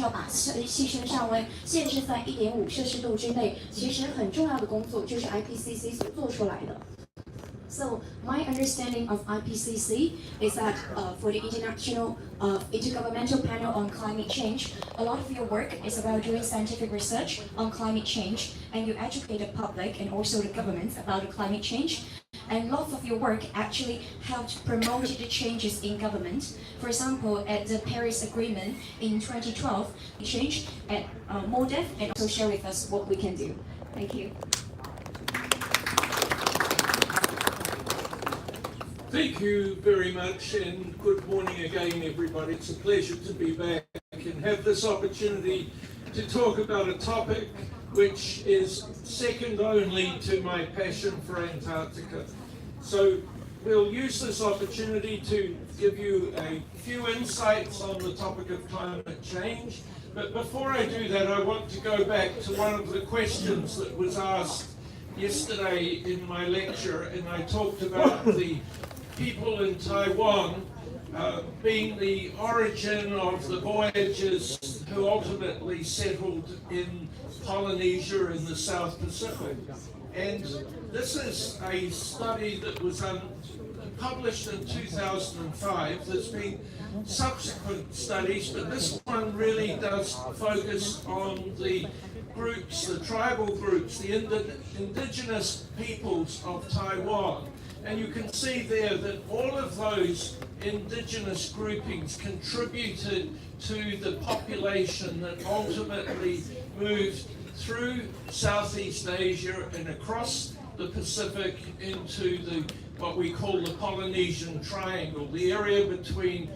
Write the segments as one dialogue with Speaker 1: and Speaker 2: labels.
Speaker 1: 要把气升上温限制在1.5摄氏度之内，其实很重要的工作就是 IPCC 所做出来的。So my understanding of IPCC is that for the International Intergovernmental Panel on Climate Change, a lot of your work is about doing scientific research on climate change, and you educate the public and also the government about the climate change. And lots of your work actually helped promote the changes in government. For example, at the Paris Agreement in 2012, change at more depth, and also share with us what we can do. Thank you.
Speaker 2: Thank you very much, and good morning again, everybody. It's a pleasure to be back and have this opportunity to talk about a topic which is second only to my passion for Antarctica. So we'll use this opportunity to give you a few insights on the topic of climate change. But before I do that, I want to go back to one of the questions that was asked yesterday in my lecture, and I talked about the people in Taiwan being the origin of the voyagers who ultimately settled in Polynesia in the South Pacific. And this is a study that was published in 2005. There's been subsequent studies, but this one really does focus on the groups, the tribal groups, the indigenous peoples of Taiwan. And you can see there that all of those indigenous groupings contributed to the population that ultimately moved through Southeast Asia and across the Pacific into what we call the Polynesian Triangle, the area between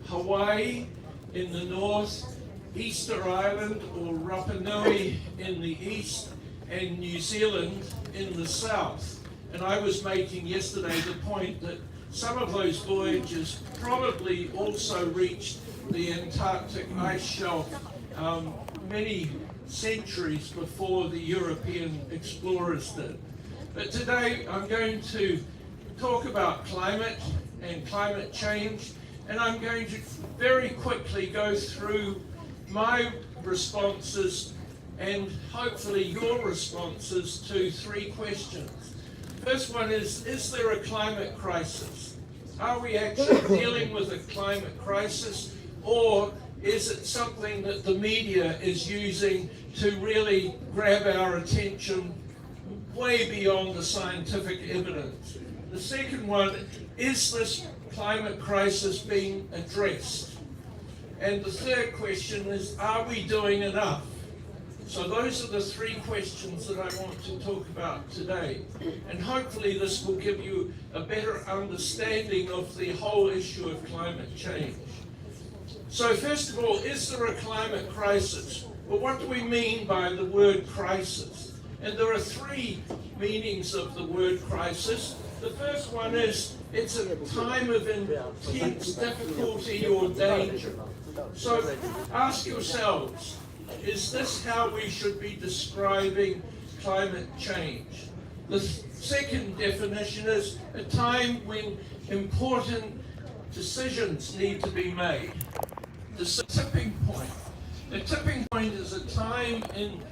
Speaker 2: Hawaii in the north, Easter Island or Rapa Nui in the east, and New Zealand in the south. And I was making yesterday the point that some of those voyages probably also reached the Antarctic ice shelf many centuries before the European explorers did. But today I'm going to talk about climate and climate change, and I'm going to very quickly go through my responses and hopefully your responses to three questions. First one is there a climate crisis? Are we actually dealing with a climate crisis, or is it something that the media is using to really grab our attention way beyond the scientific evidence? The second one, is this climate crisis being addressed? And the third question is, are we doing enough? So those are the three questions that I want to talk about today. And hopefully this will give you a better understanding of the whole issue of climate change. So first of all, is there a climate crisis? Well, what do we mean by the word crisis? And there are three meanings of the word crisis. The first one is it's a time of intense difficulty or danger. So ask yourselves, is this how we should be describing climate change? The second definition is a time when important decisions need to be made. The tipping point. A tipping point is a time in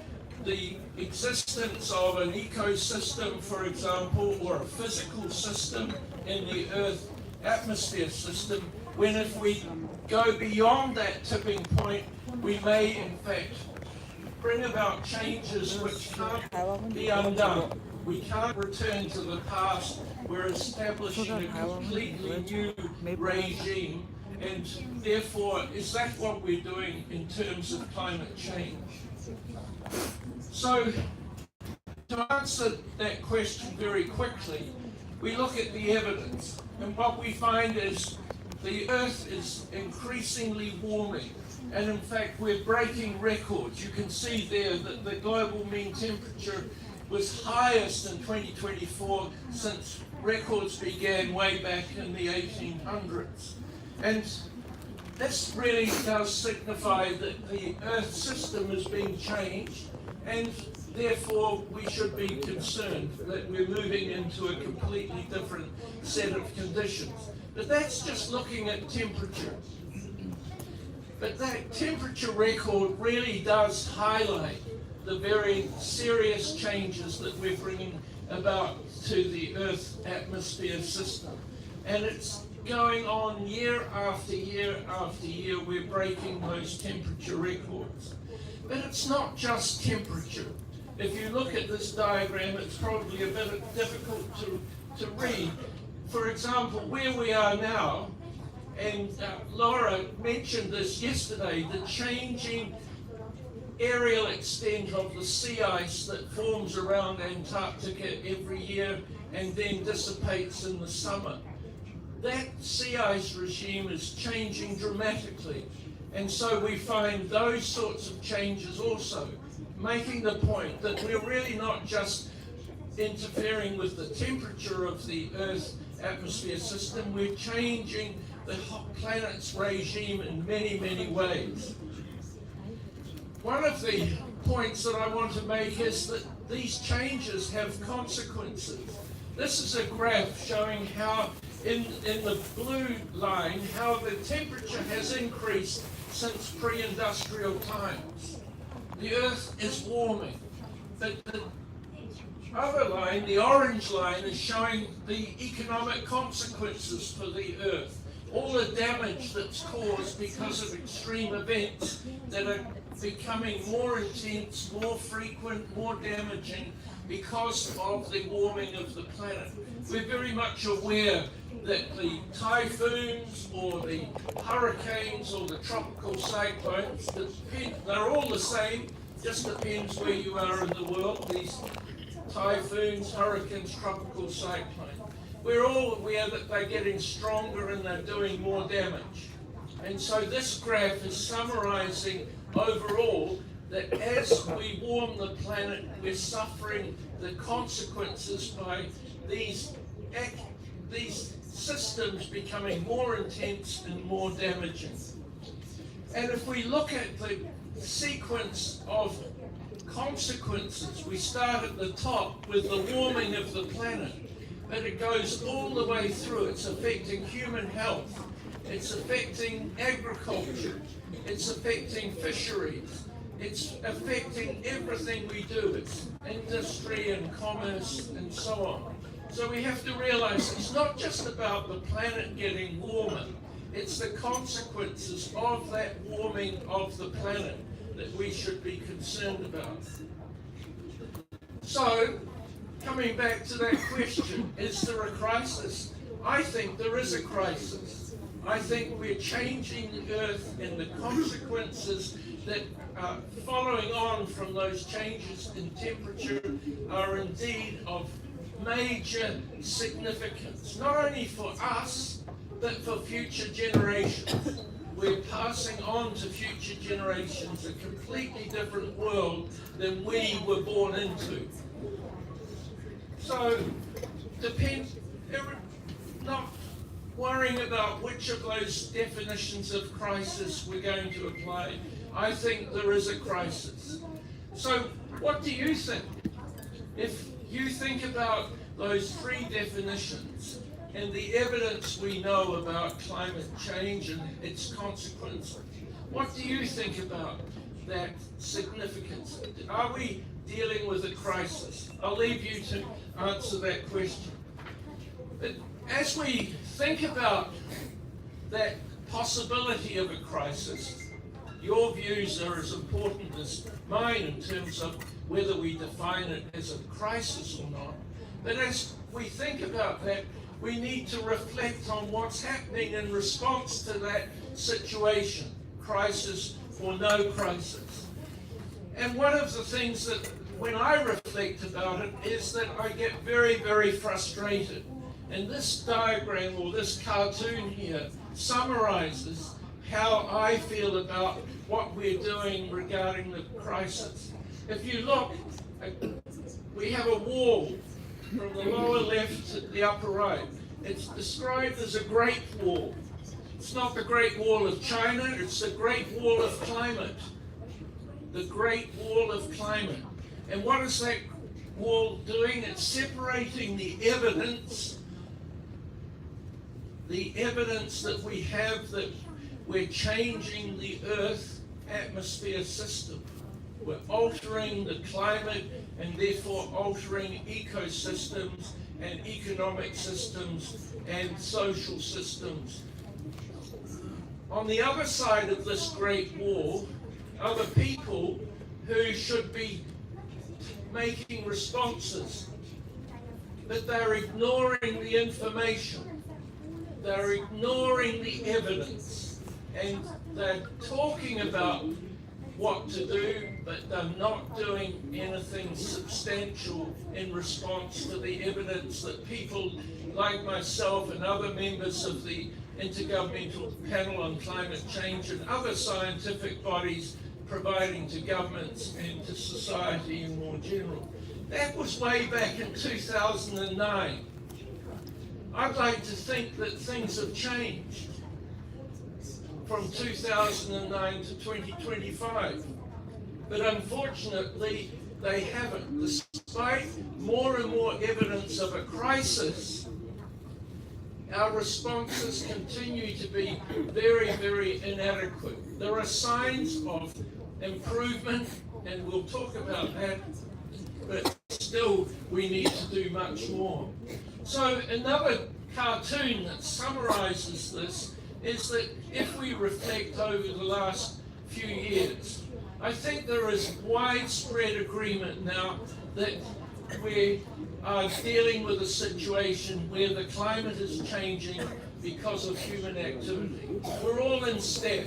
Speaker 2: the existence of an ecosystem, for example, or a physical system in the Earth atmosphere system, when if we go beyond that tipping point, we may in fact bring about changes which can't be undone. We can't return to the past. We're establishing a completely new regime, and therefore, is that what we're doing in terms of climate change? So, to answer that question very quickly, we look at the evidence, and what we find is the Earth is increasingly warming, and in fact we're breaking records. You can see there that the global mean temperature was highest in 2024 since records began way back in the 1800s. And this really does signify that the Earth system is being changed, and therefore we should be concerned that we're moving into a completely different set of conditions. But that's just looking at temperature. But that temperature record really does highlight the very serious changes that we're bringing about to the Earth's atmosphere system. And it's going on year after year after year. We're breaking those temperature records. But it's not just temperature. If you look at this diagram, it's probably a bit difficult to read. For example, where we are now, and Laura mentioned this yesterday, the changing aerial extent of the sea ice that forms around Antarctica every year and then dissipates in the summer. That sea ice regime is changing dramatically, and so we find those sorts of changes also, making the point that we're really not just interfering with the temperature of the Earth's atmosphere system, we're changing the planet's regime in many, many ways. One of the points that I want to make is that these changes have consequences. This is a graph showing how, in the blue line, how the temperature has increased since pre-industrial times. The Earth is warming. But the other line, the orange line, is showing the economic consequences for the Earth. All the damage that's caused because of extreme events that are becoming more intense, more frequent, more damaging because of the warming of the planet. We're very much aware that the typhoons or the hurricanes or the tropical cyclones, they're all the same, just depends where you are in the world, these typhoons, hurricanes, tropical cyclones. We're all aware that they're getting stronger and they're doing more damage. And so this graph is summarizing overall that as we warm the planet, we're suffering the consequences by these systems becoming more intense and more damaging. And if we look at the sequence of consequences, we start at the top with the warming of the planet, but it goes all the way through. It's affecting human health, it's affecting agriculture, it's affecting fisheries, it's affecting everything we do. It's industry and commerce and so on. So we have to realize it's not just about the planet getting warmer, it's the consequences of that warming of the planet that we should be concerned about. So, coming back to that question, is there a crisis? I think there is a crisis. I think we're changing the Earth, and the consequences that are following on from those changes in temperature are indeed of major significance, not only for us, but for future generations. We're passing on to future generations a completely different world than we were born into. So, not worrying about which of those definitions of crisis we're going to apply, I think there is a crisis. So, what do you think? If you think about those three definitions and the evidence we know about climate change and its consequences, what do you think about that significance? Are we dealing with a crisis? I'll leave you to answer that question. But as we think about that possibility of a crisis, your views are as important as mine in terms of whether we define it as a crisis or not. But as we think about that, we need to reflect on what's happening in response to that situation, crisis or no crisis. And one of the things that, when I reflect about it, is that I get very, very frustrated. And this diagram, or this cartoon here, summarizes how I feel about what we're doing regarding the crisis. If you look, we have a wall from the lower left to the upper right. It's described as a Great Wall. It's not the Great Wall of China, it's the Great Wall of Climate. The Great Wall of Climate. And what is that wall doing? It's separating the evidence that we have that we're changing the Earth atmosphere system. We're altering the climate and therefore altering ecosystems and economic systems and social systems. On the other side of this great war are the people who should be making responses, but they're ignoring the information, they're ignoring the evidence, and they're talking about what to do, but they're not doing anything substantial in response to the evidence that people like myself and other members of the Intergovernmental Panel on Climate Change and other scientific bodies providing to governments and to society in more general. That was way back in 2009. I'd like to think that things have changed from 2009 to 2025. But unfortunately, they haven't. Despite more and more evidence of a crisis, our responses continue to be very, very inadequate. There are signs of improvement, and we'll talk about that, but still we need to do much more. So another cartoon that summarizes this is that if we reflect over the last few years, I think there is widespread agreement now that we are dealing with a situation where the climate is changing because of human activity. We're all in step.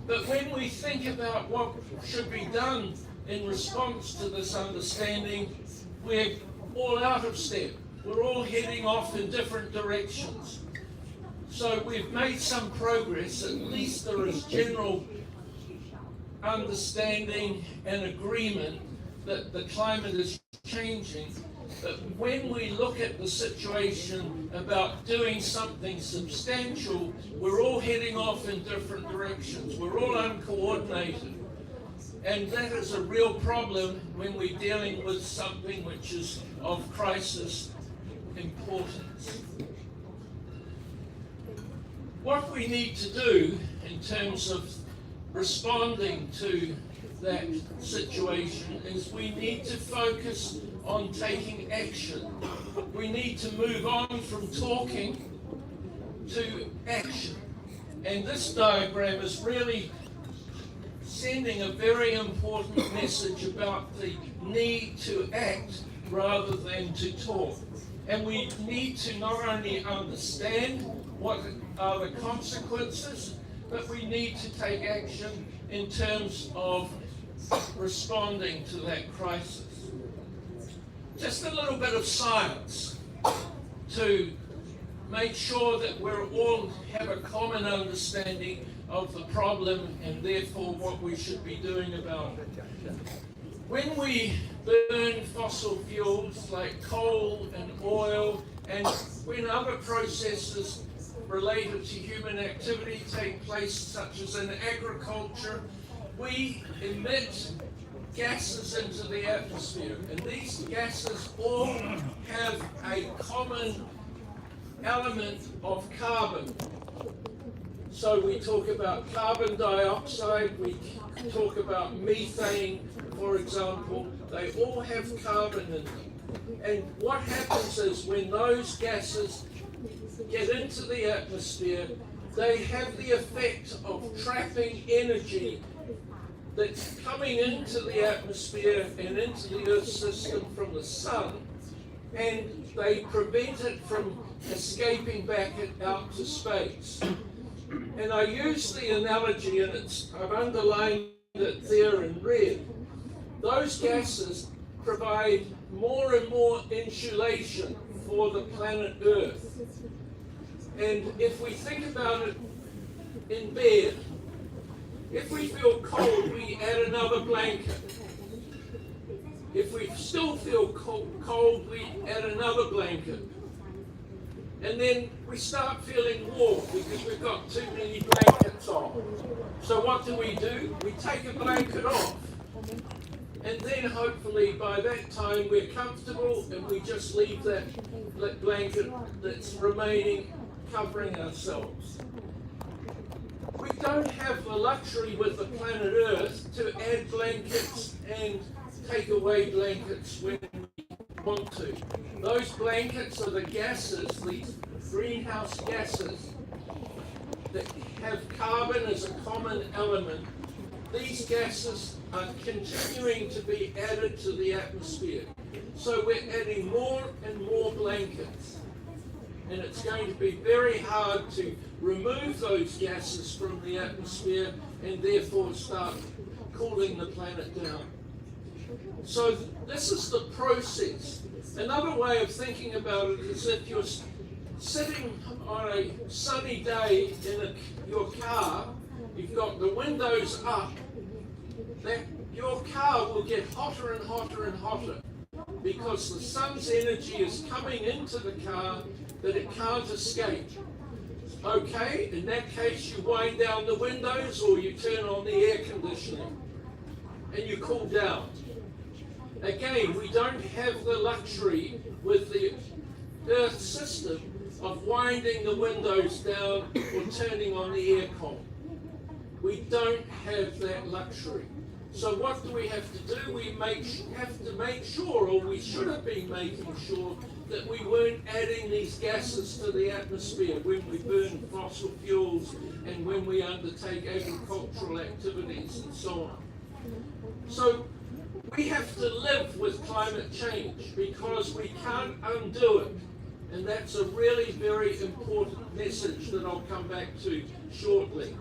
Speaker 2: But when we think about what should be done in response to this understanding, we're all out of step. We're all heading off in different directions. So we've made some progress. At least there is general understanding and agreement that the climate is changing. But when we look at the situation about doing something substantial, we're all heading off in different directions. We're all uncoordinated. And that is a real problem when we're dealing with something which is of crisis importance. What we need to do in terms of responding to that situation is we need to focus on taking action. We need to move on from talking to action. And this diagram is really sending a very important message about the need to act rather than to talk. And we need to not only understand what are the consequences, but we need to take action in terms of responding to that crisis. Just a little bit of science to make sure that we all have a common understanding of the problem and therefore what we should be doing about it. When we burn fossil fuels like coal and oil, and when other processes related to human activity take place, such as in agriculture, we emit gases into the atmosphere, and these gases all have a common element of carbon. So we talk about carbon dioxide, we talk about methane, for example. They all have carbon in them. And what happens is when those gases get into the atmosphere, they have the effect of trapping energy that's coming into the atmosphere and into the Earth system from the sun, and they prevent it from escaping back out to space. And I use the analogy, and I've underlined it there in red. Those gases provide more and more insulation for the planet Earth. And if we think about it in bed, if we feel cold, we add another blanket. If we still feel cold, we add another blanket. And then we start feeling warm because we've got too many blankets on. So what do? We take a blanket off. And then hopefully by that time we're comfortable and we just leave that blanket that's remaining covering ourselves. we don't have the luxury with the planet Earth to add blankets and take away blankets when we want to. Those blankets are the gases, these greenhouse gases that have carbon as a common element. These gases are continuing to be added to the atmosphere. So we're adding more and more blankets. And it's going to be very hard to remove those gases from the atmosphere and therefore start cooling the planet down. So this is the process. Another way of thinking about it is if you're sitting on a sunny day in your car, you've got the windows up, your car will get hotter and hotter and hotter because the sun's energy is coming into the car that it can't escape. Okay, in that case you wind down the windows or you turn on the air conditioning and you cool down. Again, we don't have the luxury with the Earth system of winding the windows down or turning on the aircon. We don't have that luxury. So what do we have to do? We have to make sure, or we should have been making sure, that we weren't adding these gases to the atmosphere when we burn fossil fuels and when we undertake agricultural activities and so on. So we have to live with climate change because we can't undo it. And that's a really very important message that I'll come back to shortly.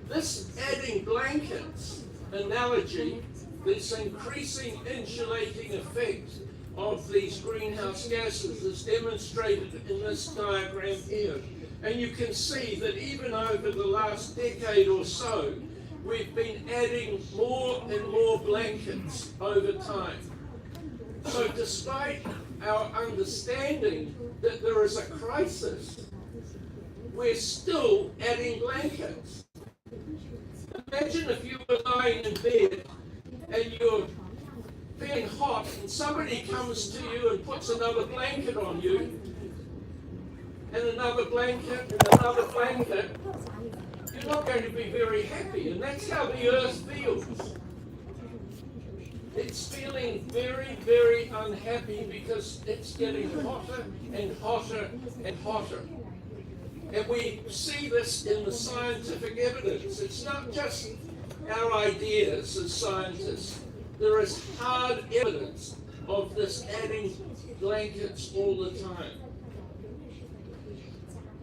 Speaker 2: This adding blankets analogy, this increasing insulating effect of these greenhouse gases is demonstrated in this diagram here. And you can see that even over the last decade or so, we've been adding more and more blankets over time. So despite our understanding that there is a crisis, we're still adding blankets. Imagine if you were lying in bed and you're feeling hot and somebody comes to you and puts another blanket on you, and another blanket and another blanket. You're not going to be very happy, and that's how the Earth feels. It's feeling very, very unhappy because it's getting hotter and hotter and hotter. And we see this in the scientific evidence. It's not just our ideas as scientists. There is hard evidence of this adding blankets all the time.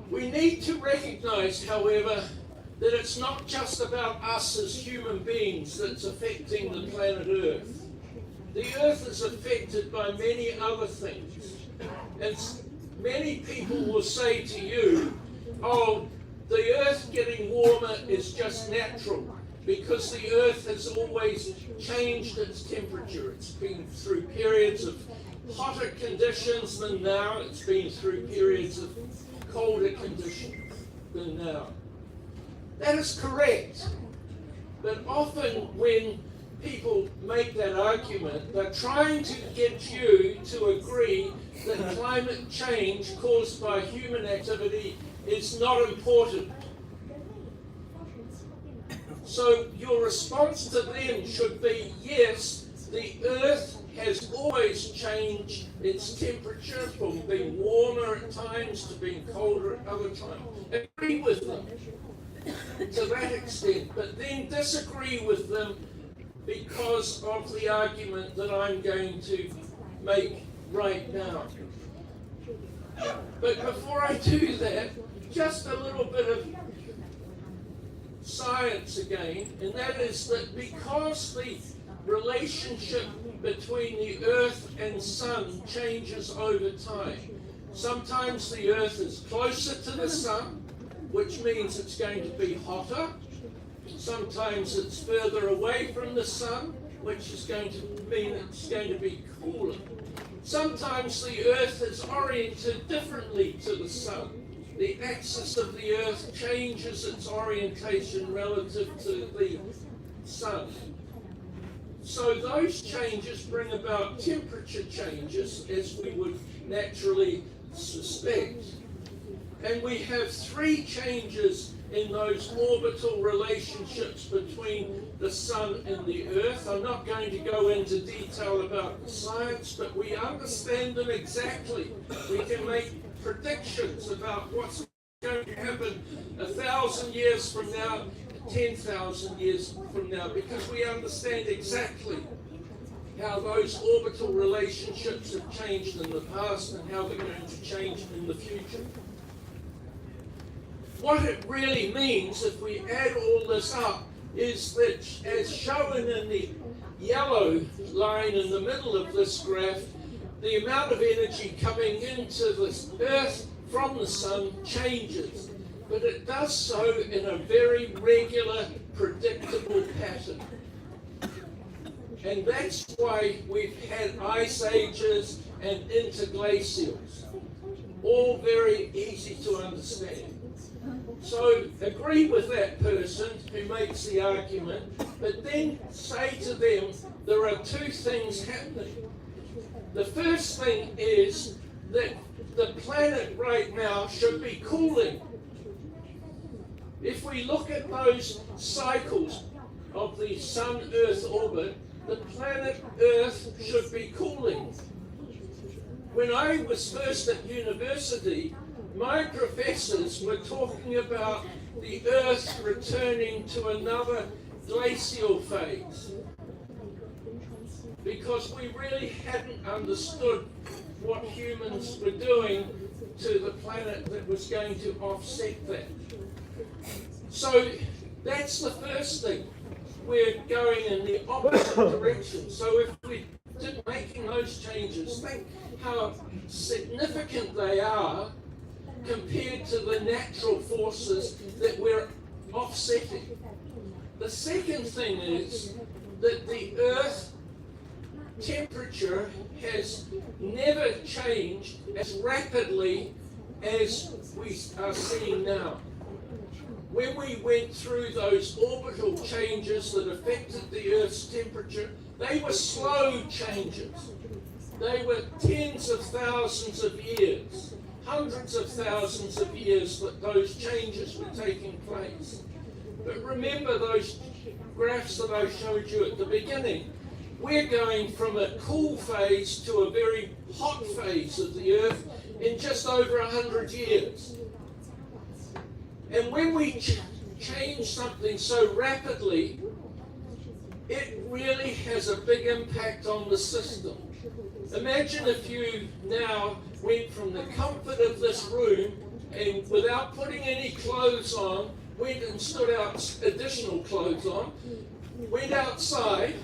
Speaker 2: We need to recognize, however, that it's not just about us as human beings that's affecting the planet Earth. The Earth is affected by many other things. And many people will say to you, oh, the Earth getting warmer is just natural because the Earth has always changed its temperature. It's been through periods of hotter conditions than now. It's been through periods of colder conditions than now. That is correct. But often when people make that argument, they're trying to get you to agree that climate change caused by human activity is not important. So your response to them should be, yes, the Earth has always changed its temperature from being warmer at times to being colder at other times. Agree with them to that extent, but then disagree with them because of the argument that I'm going to make right now. But before I do that, just a little bit of science again, and that is that because the relationship between the Earth and Sun changes over time, sometimes the Earth is closer to the Sun, which means it's going to be hotter. Sometimes it's further away from the Sun, which is going to mean it's going to be cooler. Sometimes the Earth is oriented differently to the Sun. The axis of the Earth changes its orientation relative to the Sun. So those changes bring about temperature changes, as we would naturally suspect. And we have three changes in those orbital relationships between the Sun and the Earth. I'm not going to go into detail about the science, but we understand them exactly. We can make predictions about what's going to happen 1,000 years from now, 10,000 years from now, because we understand exactly how those orbital relationships have changed in the past and how they're going to change in the future. What it really means, if we add all this up, is that as shown in the yellow line in the middle of this graph, the amount of energy coming into the Earth from the Sun changes. But it does so in a very regular, predictable pattern. And that's why we've had ice ages and interglacials. All very easy to understand. So agree with that person who makes the argument, but then say to them, there are two things happening. The first thing is that the planet right now should be cooling. If we look at those cycles of the Sun-Earth orbit, the planet Earth should be cooling. When I was first at university, my professors were talking about the Earth returning to another glacial phase, because we really hadn't understood what humans were doing to the planet that was going to offset that. So that's the first thing. We're going in the opposite direction. So if we're making those changes, think how significant they are compared to the natural forces that we're offsetting. The second thing is that the Earth temperature has never changed as rapidly as we are seeing now. When we went through those orbital changes that affected the Earth's temperature, they were slow changes. They were tens of thousands of years, hundreds of thousands of years that those changes were taking place. But remember those graphs that I showed you at the beginning. We're going from a cool phase to a very hot phase of the Earth in just over 100 years. And when we change something so rapidly, it really has a big impact on the system. Imagine if you now went from the comfort of this room and without putting any clothes on, went and stood out additional clothes on, went outside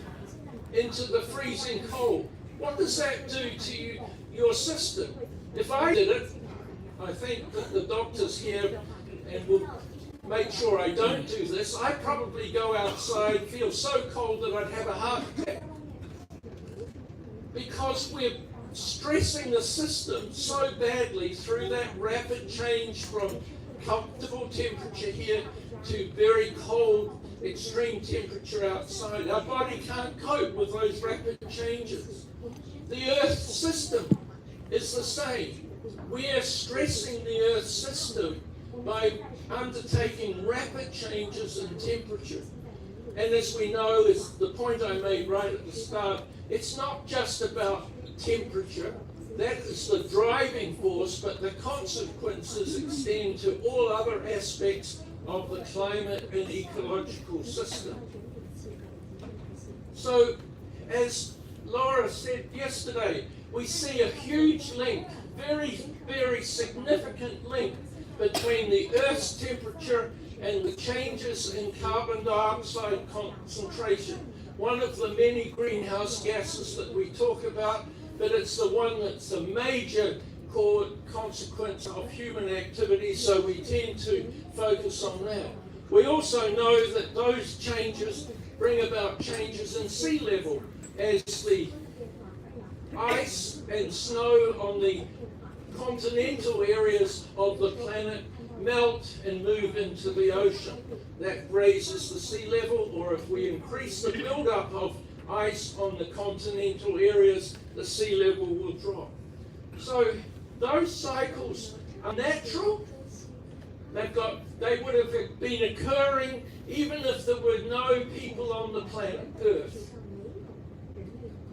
Speaker 2: into the freezing cold. What does that do to your system? If I did it, I think that the doctors here and will make sure I don't do this, I'd probably go outside, feel so cold that I'd have a heart attack. Because we're stressing the system so badly through that rapid change from comfortable temperature here to very cold, extreme temperature outside. Our body can't cope with those rapid changes. The Earth system is the same. We are stressing the Earth system by undertaking rapid changes in temperature. And as we know, is the point I made right at the start, it's not just about temperature. That is the driving force, but the consequences extend to all other aspects of the climate and ecological system. So, as Laura said yesterday, we see a huge link, very, very significant link between the Earth's temperature and the changes in carbon dioxide concentration. One of the many greenhouse gases that we talk about, but it's the one that's a major consequence of human activity, so we tend to focus on that. We also know that those changes bring about changes in sea level as the ice and snow on the continental areas of the planet melt and move into the ocean. That raises the sea level, or if we increase the buildup of ice on the continental areas, the sea level will drop. So those cycles are natural, They would have been occurring even if there were no people on the planet Earth.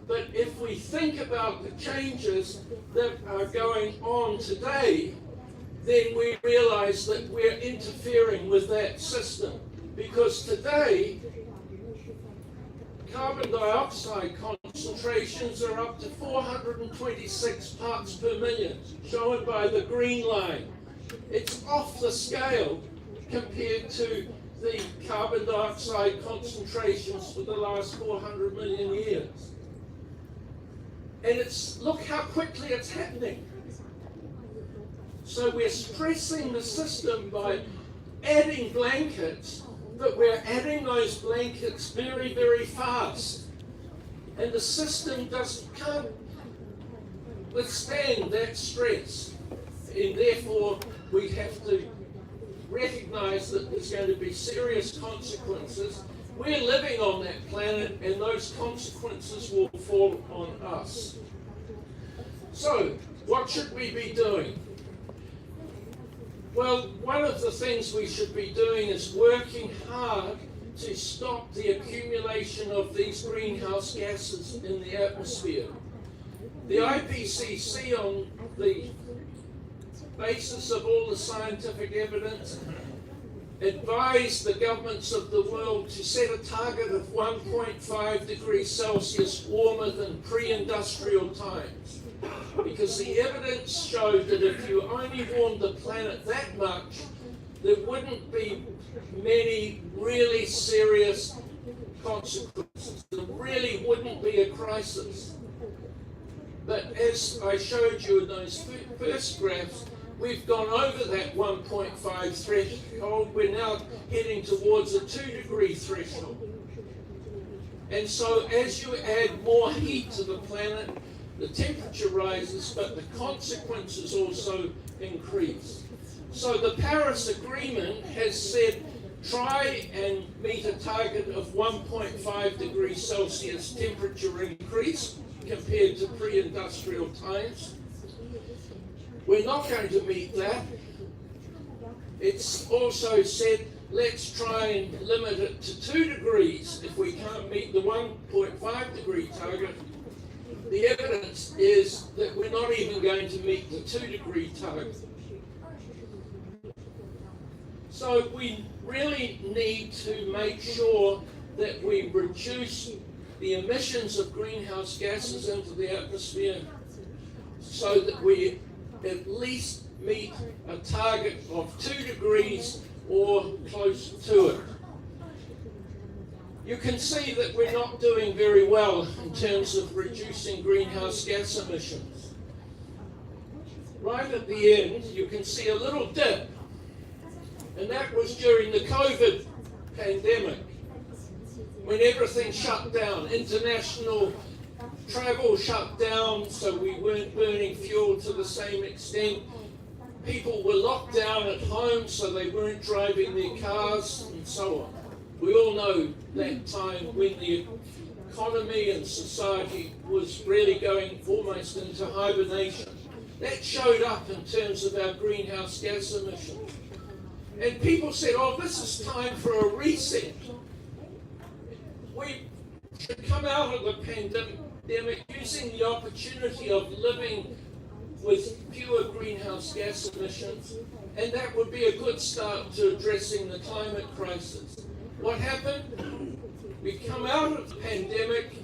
Speaker 2: But if we think about the changes that are going on today, then we realize that we're interfering with that system. Because today, carbon dioxide concentrations are up to 426 parts per million, shown by the green line. It's off the scale compared to the carbon dioxide concentrations for the last 400 million years. And look how quickly it's happening. So we're stressing the system by adding blankets, but we're adding those blankets very, very fast. And the system can't withstand that stress. And therefore, we have to recognize that there's going to be serious consequences. We're living on that planet, and those consequences will fall on us. So, what should we be doing? Well, one of the things we should be doing is working hard to stop the accumulation of these greenhouse gases in the atmosphere. The IPCC, on the basis of all the scientific evidence, advised the governments of the world to set a target of 1.5 degrees Celsius warmer than pre-industrial times. Because the evidence showed that if you only warmed the planet that much, there wouldn't be many really serious consequences. There really wouldn't be a crisis. But as I showed you in those first graphs, we've gone over that 1.5 threshold. We're now heading towards a 2-degree threshold. And so as you add more heat to the planet, the temperature rises, but the consequences also increase. So the Paris Agreement has said, try and meet a target of 1.5 degrees Celsius temperature increase compared to pre-industrial times. We're not going to meet that. It's also said, let's try and limit it to 2 degrees if we can't meet the 1.5 degree target. The evidence is that we're not even going to meet the 2-degree target. So we really need to make sure that we reduce the emissions of greenhouse gases into the atmosphere so that we at least meet a target of 2 degrees or close to it. You can see that we're not doing very well in terms of reducing greenhouse gas emissions. Right at the end, you can see a little dip, and that was during the COVID pandemic, when everything shut down. International travel shut down, so we weren't burning fuel to the same extent. People were locked down at home, so they weren't driving their cars, and so on. We all know that time when the economy and society was really going almost into hibernation. That showed up in terms of our greenhouse gas emissions. And people said, oh, this is time for a reset. We should come out of the pandemic using the opportunity of living with fewer greenhouse gas emissions, and that would be a good start to addressing the climate crisis. What happened? We come out of the pandemic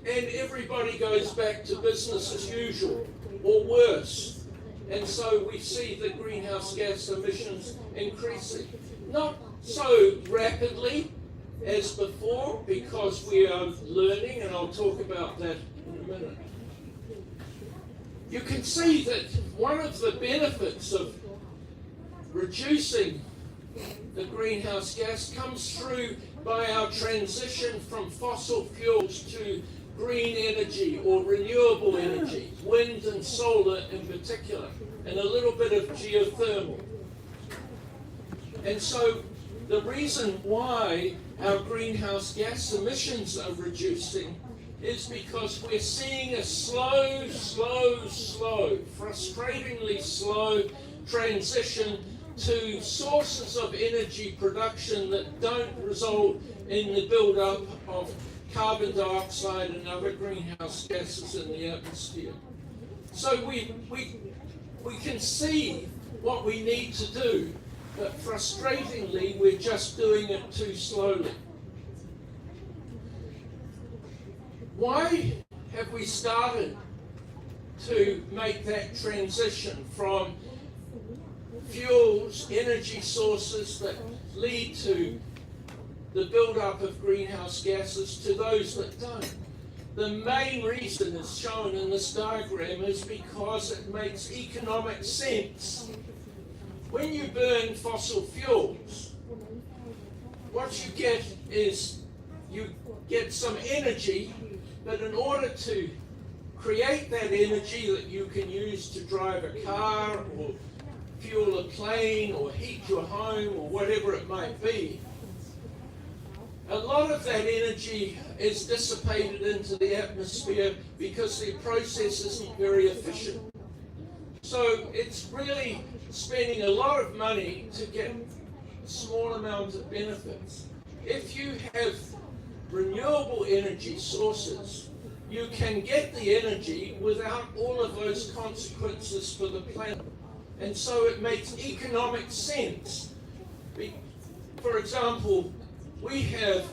Speaker 2: and everybody goes back to business as usual, or worse. And so we see the greenhouse gas emissions increasing. Not so rapidly as before, because we are learning, and I'll talk about that in a minute. You can see that one of the benefits of reducing the greenhouse gas comes through by our transition from fossil fuels to green energy or renewable energy, wind and solar in particular, and a little bit of geothermal. And so the reason why our greenhouse gas emissions are reducing is because we're seeing a slow, frustratingly slow transition to sources of energy production that don't result in the build-up of carbon dioxide and other greenhouse gases in the atmosphere. So we can see what we need to do, but frustratingly, we're just doing it too slowly. Why have we started to make that transition from fuels, energy sources that lead to the build-up of greenhouse gases to those that don't? The main reason is shown in this diagram is because it makes economic sense. When you burn fossil fuels, what you get is you get some energy, but in order to create that energy that you can use to drive a car or fuel a plane or heat your home or whatever it might be, a lot of that energy is dissipated into the atmosphere because the process isn't very efficient. So it's really spending a lot of money to get a small amount of benefits. If you have renewable energy sources, you can get the energy without all of those consequences for the planet. And so it makes economic sense. For example, we have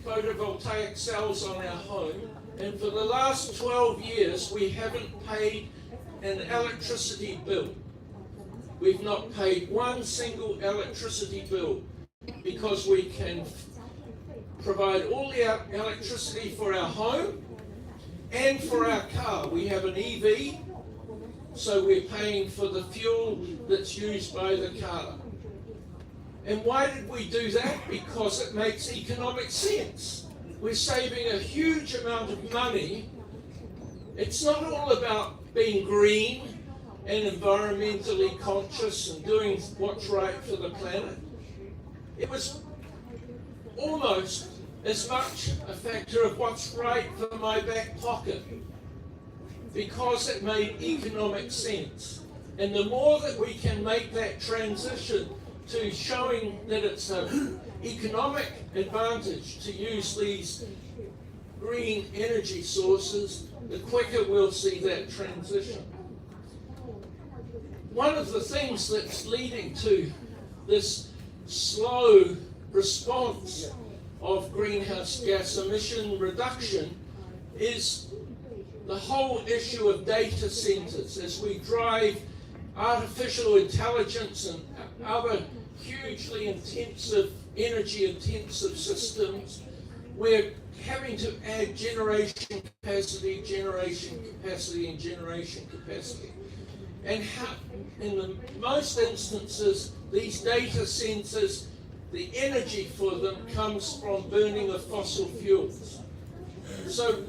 Speaker 2: photovoltaic cells on our home, and for the last 12 years we haven't paid an electricity bill. We've not paid one single electricity bill because we can provide all the electricity for our home and for our car. We have an EV, so we're paying for the fuel that's used by the car. And why did we do that? Because it makes economic sense. We're saving a huge amount of money. It's not all about being green and environmentally conscious and doing what's right for the planet. It was almost as much a factor of what's right for my back pocket, because it made economic sense. And the more that we can make that transition to showing that it's an economic advantage to use these green energy sources, the quicker we'll see that transition. One of the things that's leading to this slow response of greenhouse gas emission reduction is the whole issue of data centers. As we drive artificial intelligence and other hugely intensive, energy-intensive systems, we're having to add generation capacity, and generation capacity. And in the most instances, these data centers, the energy for them comes from burning of fossil fuels. So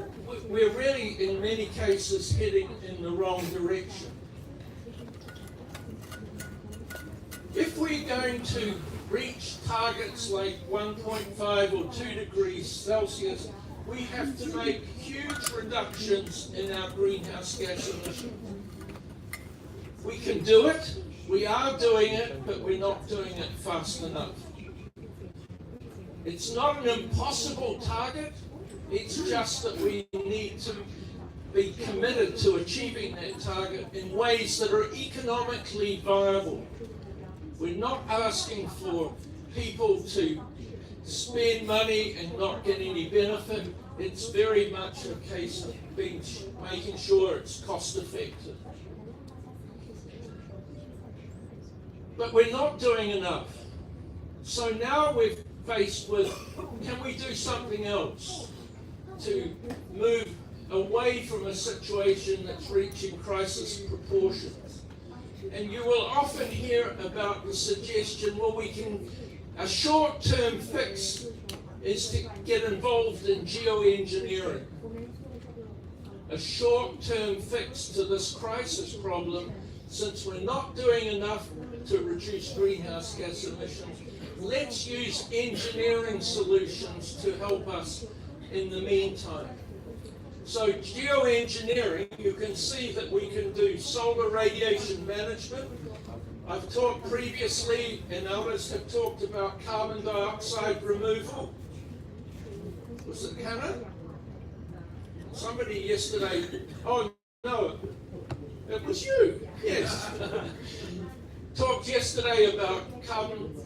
Speaker 2: we're really, in many cases, heading in the wrong direction. If we're going to reach targets like 1.5 or 2 degrees Celsius, we have to make huge reductions in our greenhouse gas emissions. We can do it, we are doing it, but we're not doing it fast enough. It's not an impossible target, it's just that we need to be committed to achieving that target in ways that are economically viable. We're not asking for people to spend money and not get any benefit. It's very much a case of making sure it's cost effective. But we're not doing enough. So now we're faced with, can we do something else to move away from a situation that's reaching crisis proportions? And you will often hear about the suggestion, well, a short-term fix is to get involved in geoengineering. A short-term fix to this crisis problem, since we're not doing enough to reduce greenhouse gas emissions, let's use engineering solutions to help us in the meantime. So geoengineering, you can see that we can do solar radiation management, I've talked previously, and others have talked about carbon dioxide removal. Was it Hannah? Somebody yesterday, oh no, it was you, yes. Talked yesterday about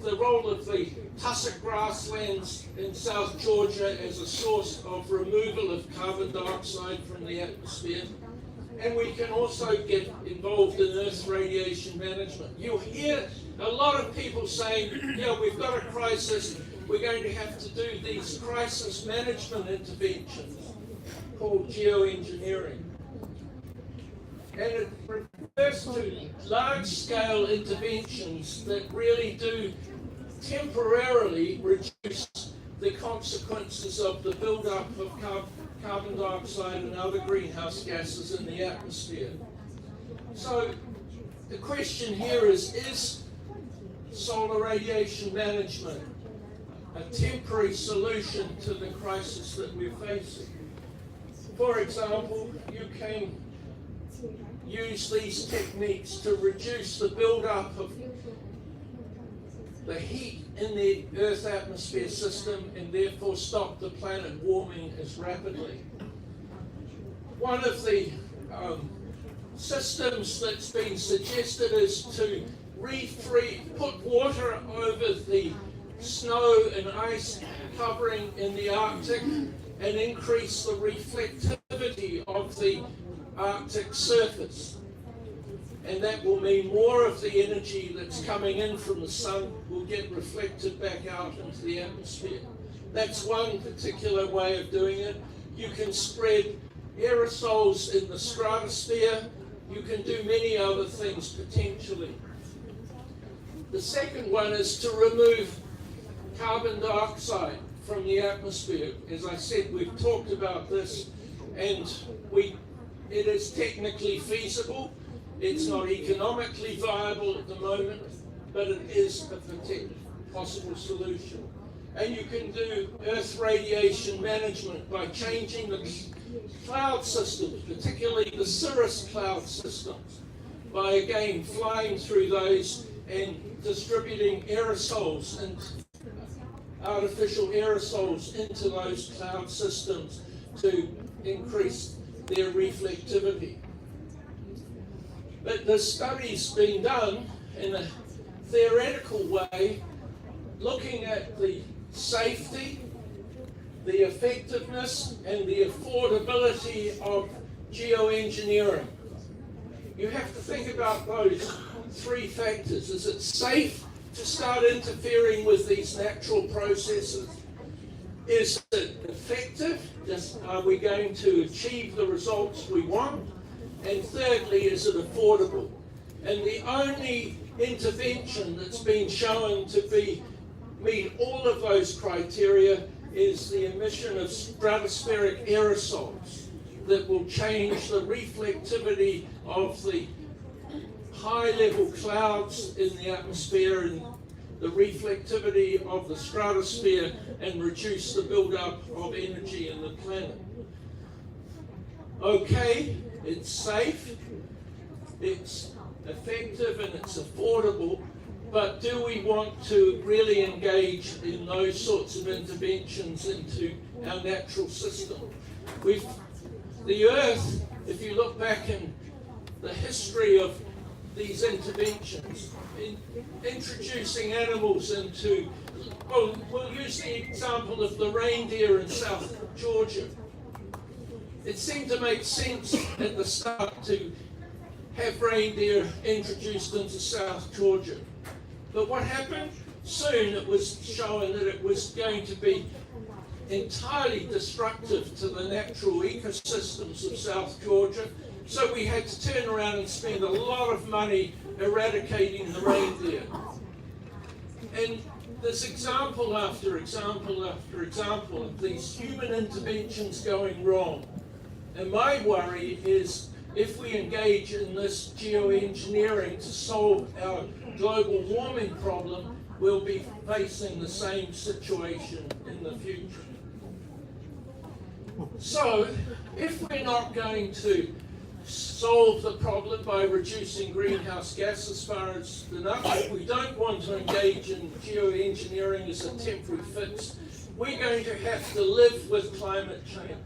Speaker 2: the role of the tussock grasslands in South Georgia as a source of removal of carbon dioxide from the atmosphere. And we can also get involved in earth radiation management. You'll hear a lot of people saying, yeah, we've got a crisis, we're going to have to do these crisis management interventions called geoengineering. And it refers to large-scale interventions that really do temporarily reduce the consequences of the build-up of carbon dioxide and other greenhouse gases in the atmosphere. So the question here is solar radiation management a temporary solution to the crisis that we're facing? For example, you can use these techniques to reduce the build-up of the heat in the Earth's atmosphere system and therefore stop the planet warming as rapidly. One of the systems that's been suggested is to put water over the snow and ice covering in the Arctic and increase the reflectivity of the Arctic surface. And that will mean more of the energy that's coming in from the sun will get reflected back out into the atmosphere. That's one particular way of doing it. You can spread aerosols in the stratosphere. You can do many other things potentially. The second one is to remove carbon dioxide from the atmosphere. As I said, we've talked about this, and it is technically feasible. It's not economically viable at the moment, but it is a possible solution. And you can do earth radiation management by changing the cloud systems, particularly the cirrus cloud systems, by again flying through those and distributing aerosols and artificial aerosols into those cloud systems to increase their reflectivity. But the study's been done in a theoretical way, looking at the safety, the effectiveness, and the affordability of geoengineering. You have to think about those three factors. Is it safe to start interfering with these natural processes? Is it effective? Are we going to achieve the results we want? And thirdly, is it affordable? And the only intervention that's been shown to meet all of those criteria is the emission of stratospheric aerosols that will change the reflectivity of the high-level clouds in the atmosphere and the reflectivity of the stratosphere and reduce the build-up of energy in the planet. Okay, it's safe, it's effective, and it's affordable, but do we want to really engage in those sorts of interventions into our natural system? The Earth, if you look back in the history of these interventions, in introducing animals into, well, we'll use the example of the reindeer in South Georgia. It seemed to make sense at the start to have reindeer introduced into South Georgia. But what happened? Soon it was shown that it was going to be entirely destructive to the natural ecosystems of South Georgia. So we had to turn around and spend a lot of money eradicating the reindeer. And there's example after example after example of these human interventions going wrong. And my worry is if we engage in this geoengineering to solve our global warming problem, we'll be facing the same situation in the future. So, if we're not going to solve the problem by reducing greenhouse gas as far as enough. We don't want to engage in geoengineering as a temporary fix. We're going to have to live with climate change.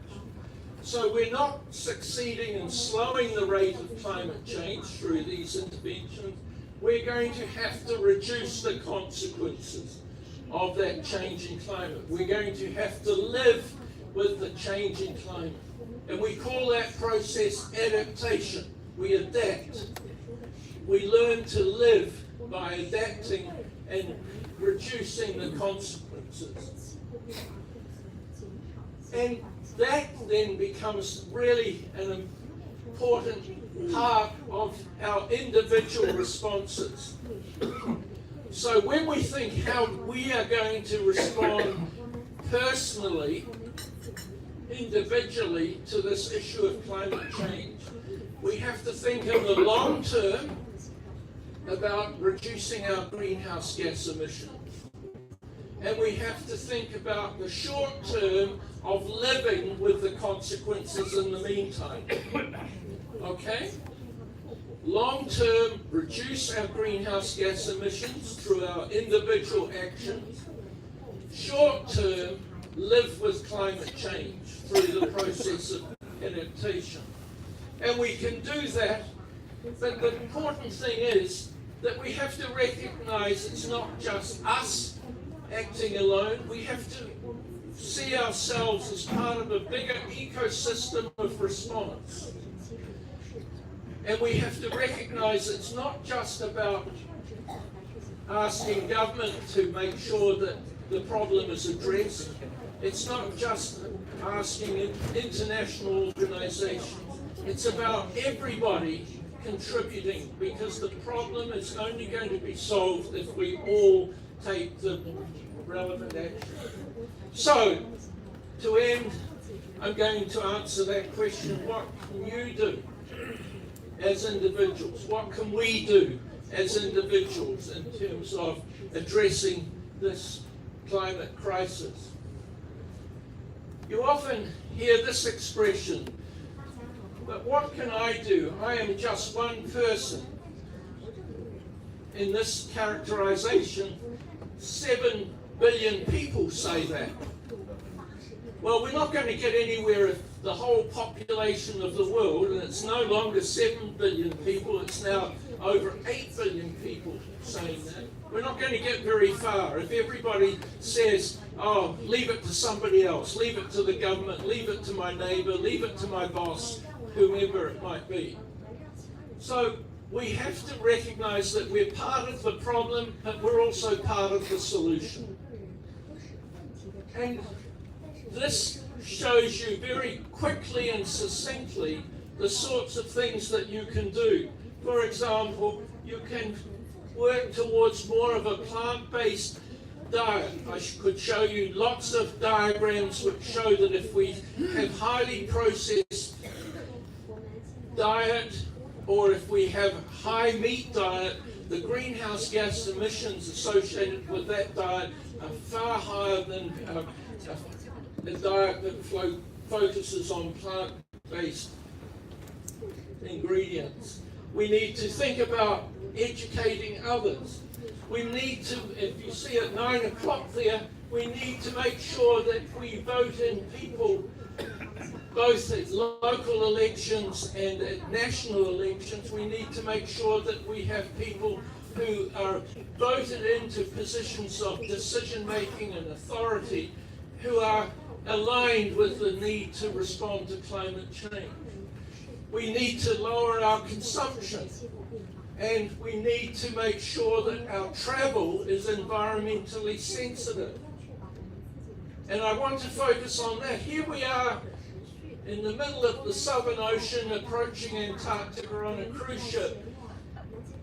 Speaker 2: So we're not succeeding in slowing the rate of climate change through these interventions. We're going to have to reduce the consequences of that changing climate. We're going to have to live with the changing climate. And we call that process adaptation. We adapt. We learn to live by adapting and reducing the consequences. And that then becomes really an important part of our individual responses. So when we think how we are going to respond personally, individually, to this issue of climate change, we have to think in the long term about reducing our greenhouse gas emissions. And we have to think about the short term of living with the consequences in the meantime. Okay? Long term, reduce our greenhouse gas emissions through our individual actions. Short term, live with climate change through the process of adaptation. And we can do that, but the important thing is that we have to recognize it's not just us acting alone. We have to see ourselves as part of a bigger ecosystem of response. And we have to recognize it's not just about asking government to make sure that the problem is addressed. It's not just asking international organizations. It's about everybody contributing, because the problem is only going to be solved if we all take the relevant action. So, to end, I'm going to answer that question: what can you do as individuals? What can we do as individuals in terms of addressing this climate crisis? You often hear this expression, but what can I do? I am just one person. In this characterization, 7 billion people say that. Well, we're not going to get anywhere if the whole population of the world, and it's no longer 7 billion people, it's now over 8 billion people saying that. We're not going to get very far if everybody says, oh, leave it to somebody else, leave it to the government, leave it to my neighbour, leave it to my boss, whomever it might be. So we have to recognise that we're part of the problem, but we're also part of the solution. And this shows you very quickly and succinctly the sorts of things that you can do. For example, you can work towards more of a plant-based diet. I could show you lots of diagrams which show that if we have highly processed diet, or if we have high meat diet, the greenhouse gas emissions associated with that diet are far higher than a diet that focuses on plant-based ingredients. We need to think about educating others. We need to, if you see at 9 o'clock there, we need to make sure that we vote in people, both at local elections and at national elections. We need to make sure that we have people who are voted into positions of decision-making and authority who are aligned with the need to respond to climate change. We need to lower our consumption, and we need to make sure that our travel is environmentally sensitive. And I want to focus on that. Here we are in the middle of the Southern Ocean, approaching Antarctica on a cruise ship.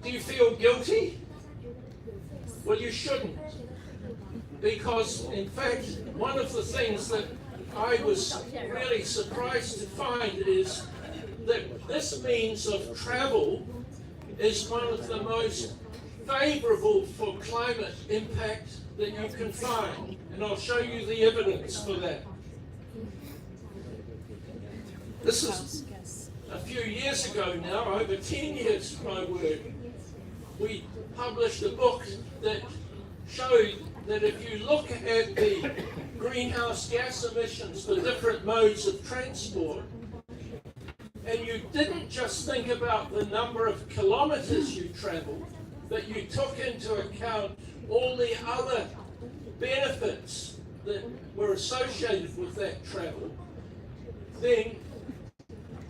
Speaker 2: Do you feel guilty? Well, you shouldn't. Because, in fact, one of the things that I was really surprised to find is that this means of travel is one of the most favourable for climate impact that you can find. And I'll show you the evidence for that. This is a few years ago now, over 10 years, my word, we published a book that showed that if you look at the greenhouse gas emissions for different modes of transport, and you didn't just think about the number of kilometres you travelled, but you took into account all the other benefits that were associated with that travel, then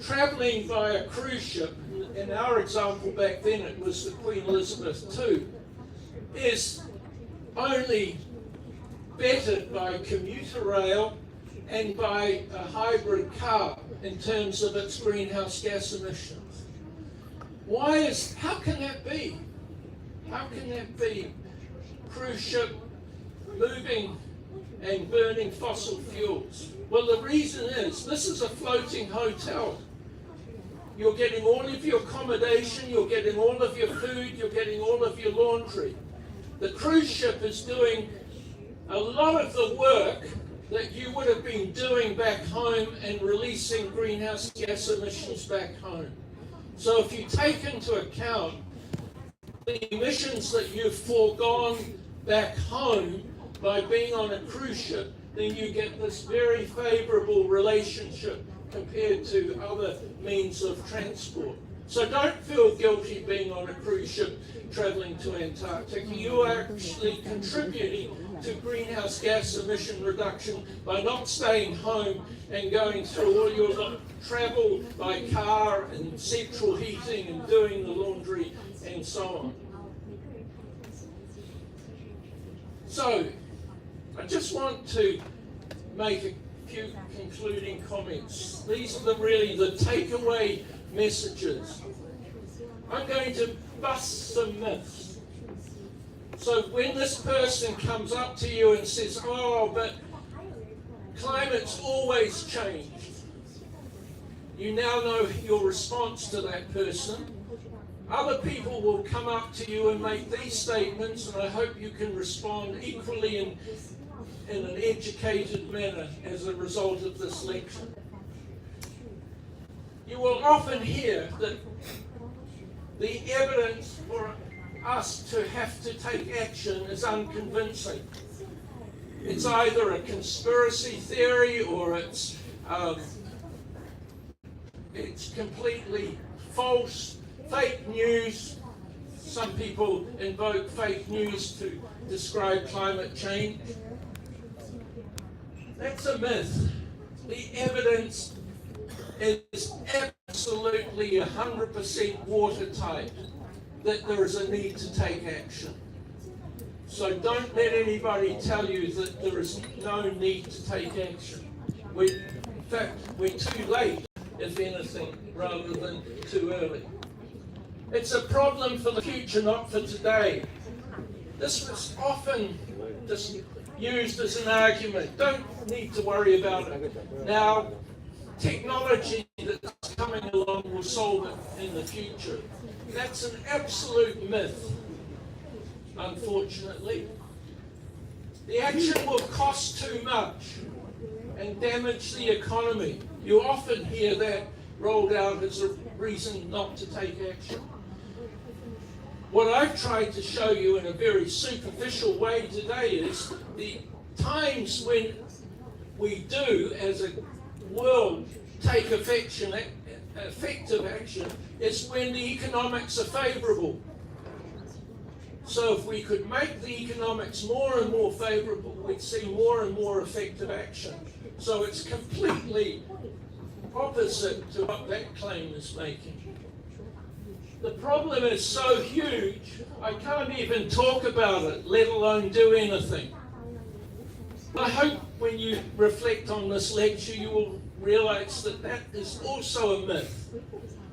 Speaker 2: travelling by a cruise ship, in our example back then it was the Queen Elizabeth II, is only bettered by commuter rail and by a hybrid car in terms of its greenhouse gas emissions. How can that be? How can that be? Cruise ship moving and burning fossil fuels. Well, the reason is, this is a floating hotel. You're getting all of your accommodation, you're getting all of your food, you're getting all of your laundry. The cruise ship is doing a lot of the work that you would have been doing back home and releasing greenhouse gas emissions back home. So if you take into account the emissions that you've foregone back home by being on a cruise ship, then you get this very favourable relationship compared to other means of transport. So don't feel guilty being on a cruise ship travelling to Antarctica. You are actually contributing to greenhouse gas emission reduction by not staying home and going through all your travel by car and central heating and doing the laundry and so on. So, I just want to make a few concluding comments. These are really the takeaway messages. I'm going to bust some myths. So when this person comes up to you and says, oh, but climate's always changed, you now know your response to that person. Other people will come up to you and make these statements, and I hope you can respond equally in an educated manner as a result of this lecture. You will often hear that the evidence for us to have to take action is unconvincing. It's either a conspiracy theory or it's completely false, fake news. Some people invoke fake news to describe climate change. That's a myth. The evidence is absolutely 100% watertight that there is a need to take action. So don't let anybody tell you that there is no need to take action. In fact, we're too late, if anything, rather than too early. It's a problem for the future, not for today. This was often just used as an argument. Don't need to worry about it. Now, technology that's coming along will solve it in the future. That's an absolute myth, unfortunately. The action will cost too much and damage the economy. You often hear that rolled out as a reason not to take action. What I've tried to show you in a very superficial way today is the times when we do, as a world, take effective action is when the economics are favourable. So if we could make the economics more and more favourable, we'd see more and more effective action. So it's completely opposite to what that claim is making. The problem is so huge, I can't even talk about it, let alone do anything. I hope when you reflect on this lecture, you will realise that that is also a myth,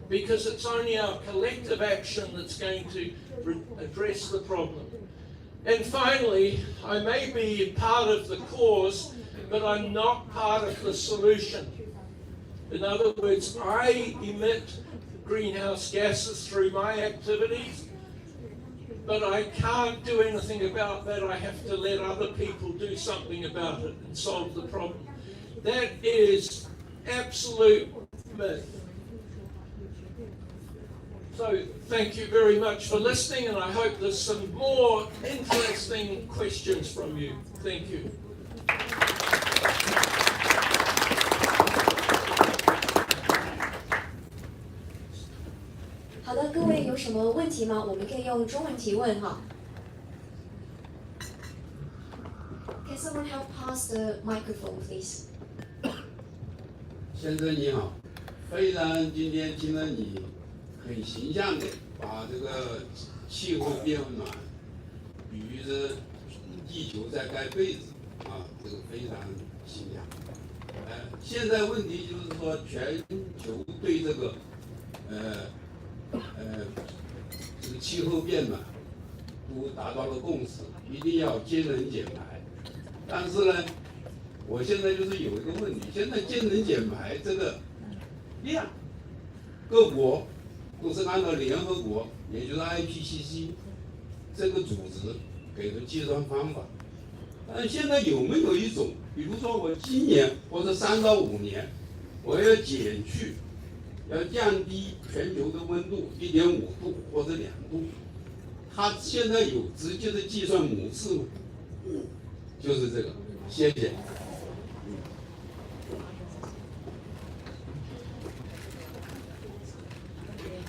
Speaker 2: because it's only our collective action that's going to address the problem. And finally, I may be part of the cause, but I'm not part of the solution. In other words, I emit greenhouse gases through my activities, but I can't do anything about that. I have to let other people do something about it and solve the problem. That is absolute myth. So thank you very much for listening, and I hope there's some more interesting questions from you. Thank you.
Speaker 1: 好的，各位有什么问题吗？我们可以用中文提问哈。Can someone help pass the microphone, please?
Speaker 3: 先生你好，非常今天听了你很形象的把这个气候变暖比喻着地球在盖被子啊，这个非常形象。现在问题就是说全球对这个这个气候变暖都达到了共识，一定要节能减排。但是呢，我现在就是有一个问题，现在节能减排这个量，各国都是按照联合国，也就是 IPCC 这个组织给的计算方法。但是现在有没有一种，比如说我今年或者3到5年，我要减去，要降低全球的温度1.5度或者2度，它现在有直接的计算模式吗？就是这个，谢谢。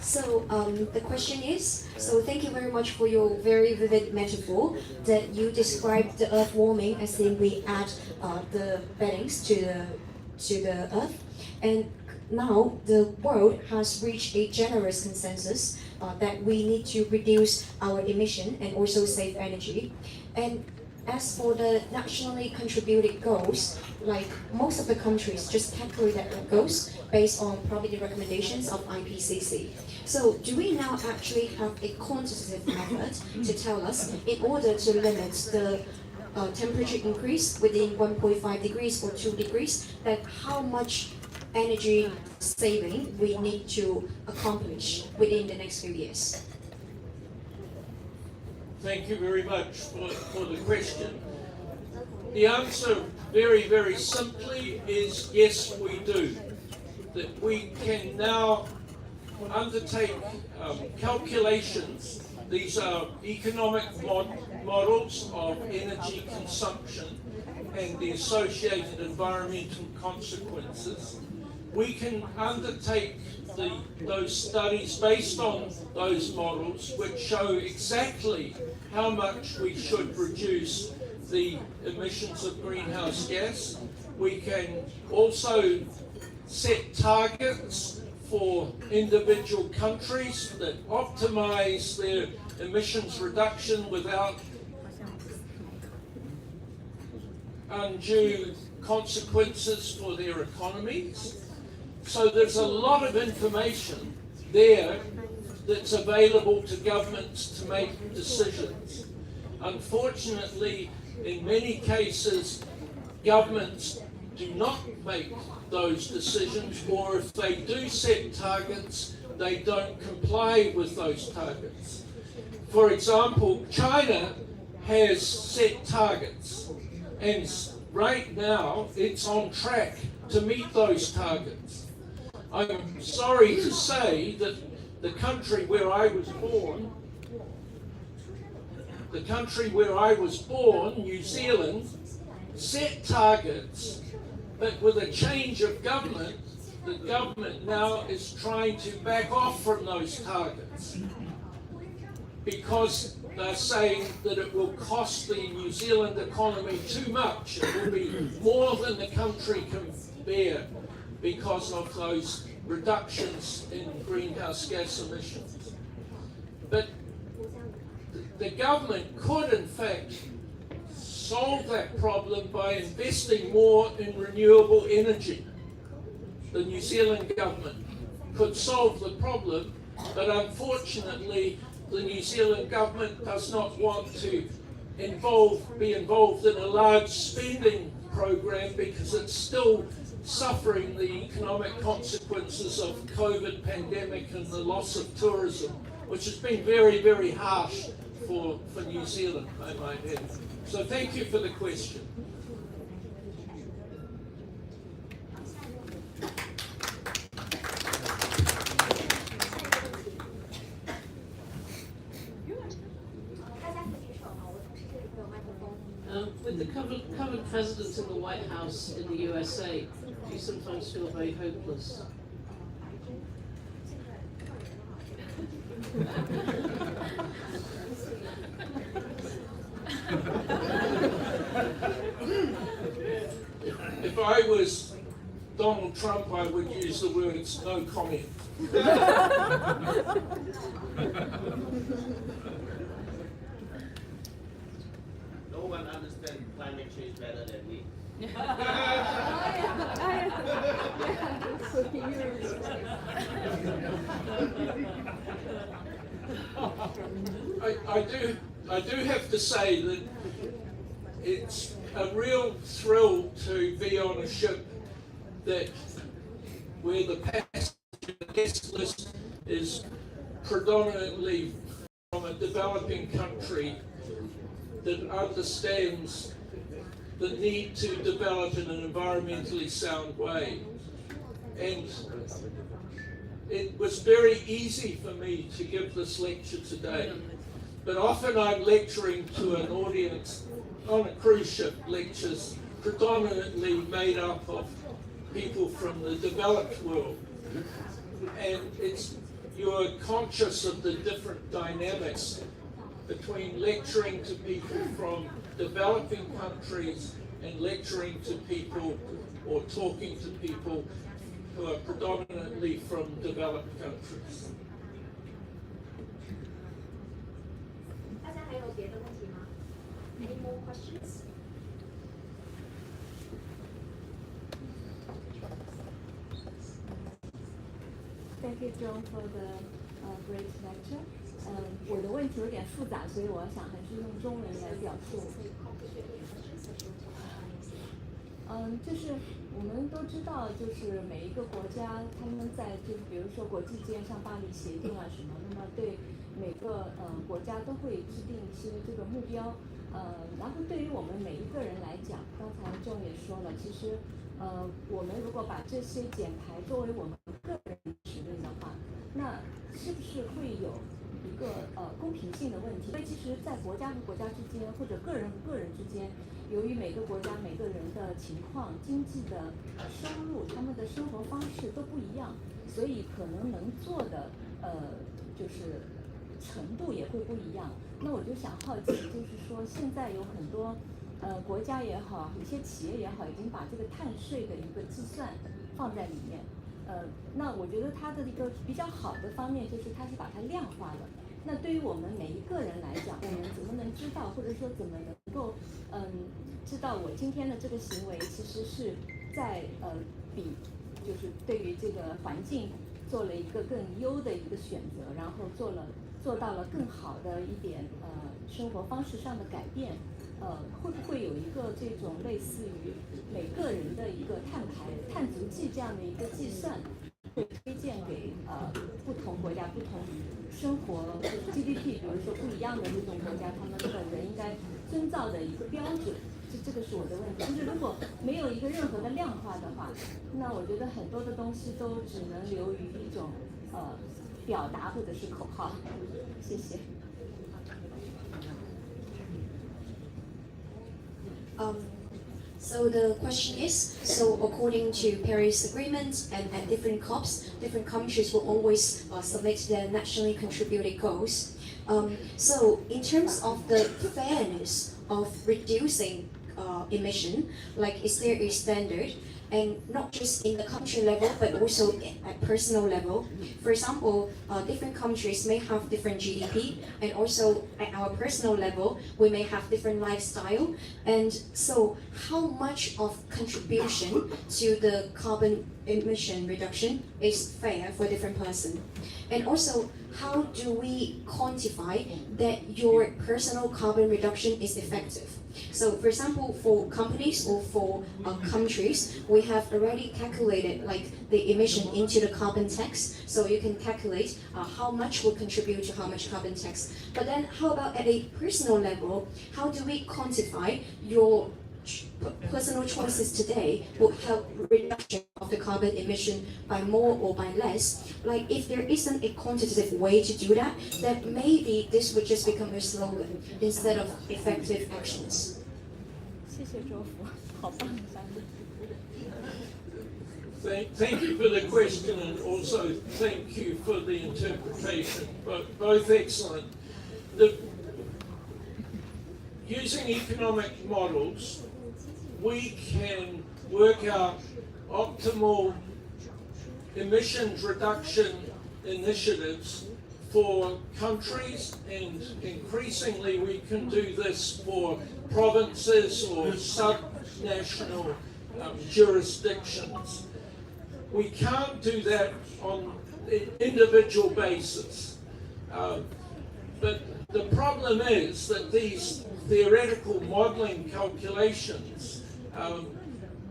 Speaker 1: So the question is, so thank you very much for your very vivid metaphor that you described the earth warming as in we add the beddings to the earth, and now the world has reached a generous consensus that we need to reduce our emission and also save energy. And as for the nationally contributed goals, like most of the countries just calculate that goals based on probably the recommendations of IPCC. So do we now actually have a quantitative method to tell us in order to limit the temperature increase within 1.5 degrees or 2 degrees, that how much energy saving we need to accomplish within the next few years?
Speaker 2: Thank you very much for the question. The answer very, very simply is yes, we do. That we can now undertake calculations. These are economic models of energy consumption and the associated environmental consequences. We can undertake those studies based on those models, which show exactly how much we should reduce the emissions of greenhouse gas. We can also set targets for individual countries that optimize their emissions reduction without undue consequences for their economies. So there's a lot of information there that's available to governments to make decisions. Unfortunately, in many cases, governments do not make those decisions, or if they do set targets, they don't comply with those targets. For example, China has set targets, and right now it's on track to meet those targets. I'm sorry to say that the country where I was born, New Zealand, set targets, but with a change of government, the government now is trying to back off from those targets because they're saying that it will cost the New Zealand economy too much. It will be more than the country can bear because of those reductions in greenhouse gas emissions. But the government could, in fact, solve that problem by investing more in renewable energy. The New Zealand government could solve the problem, but unfortunately the New Zealand government does not want to be involved in a large spending program because it's still suffering the economic consequences of COVID pandemic and the loss of tourism, which has been very, very harsh for New Zealand, I might add. So thank you for the question.
Speaker 4: president in the White House in the USA, do you sometimes feel very hopeless?
Speaker 2: If I was Donald Trump, I would use the words no comment.
Speaker 5: No one understands climate change better than me.
Speaker 2: I do have to say that it's a real thrill to be on a ship that where the passenger guest list is predominantly from a developing country that understands the need to develop in an environmentally sound way. And it was very easy for me to give this lecture today, but often I'm lecturing to an audience on a cruise ship, lectures predominantly made up of people from the developed world. And you're conscious of the different dynamics between lecturing to people from developing countries and lecturing to people or talking to people who are predominantly from developed countries.
Speaker 1: 大家还有别的问题吗 ？Any more questions?
Speaker 6: Thank you, John, for the great lecture. 我的问题有点复杂，所以我想还是用中文来表述。就是我们都知道，就是每一个国家，他们在就是比如说国际间像巴黎协定啊什么，那么对每个国家都会制定一些这个目标。然后对于我们每一个人来讲，刚才John也说了，其实我们如果把这些减排作为我们个人使命的话，那是不是会有一个公平性的问题？因为其实，在国家和国家之间，或者个人和个人之间，由于每个国家每个人的情况、经济的收入、他们的生活方式都不一样，所以可能能做的就是程度也会不一样。那我就想好奇，就是说现在有很多国家也好，一些企业也好，已经把这个碳税的一个计算放在里面。那我觉得它的一个比较好的方面就是它是把它量化的。那对于我们每一个人来讲，我们怎么能知道，或者说怎么能够知道我今天的这个行为其实是在就是对于这个环境做了一个更优的一个选择，然后做到了更好的一点生活方式上的改变。会不会有一个这种类似于每个人的一个碳足迹这样的一个计算，会推荐给不同国家、不同生活 GDP， 比如说不一样的这种国家，他们本人应该遵照的一个标准。这个是我的问题。就是如果没有一个任何的量化的话，那我觉得很多的东西都只能流于一种表达或者是口号。谢谢。
Speaker 1: So the question is, so according to Paris Agreement and at different COPs, different countries will always submit their nationally contributed goals. So in terms of the fairness of reducing emission, like is there a standard? And not just in the country level, but also at personal level. For example, different countries may have different GDP, and also at our personal level, we may have different lifestyle. And so, how much of contribution to the carbon emission reduction is fair for different person? And also, how do we quantify that your personal carbon reduction is effective? So, for example, for companies or for countries, we have already calculated like the emission into the carbon tax. So you can calculate how much will contribute to how much carbon tax. But then, how about at a personal level? How do we quantify your personal choices today will help reduction of the carbon emission by more or by less? Like if there isn't a quantitative way to do that, then maybe this would just become a slogan instead of effective actions.
Speaker 6: 谢谢周福，好棒的翻译。
Speaker 2: Thank you for the question, and also thank you for the interpretation. Both excellent. Using economic models, we can work out optimal emissions reduction initiatives for countries, and increasingly we can do this for provinces or subnational jurisdictions. We can't do that on an individual basis. But the problem is that these theoretical modelling calculations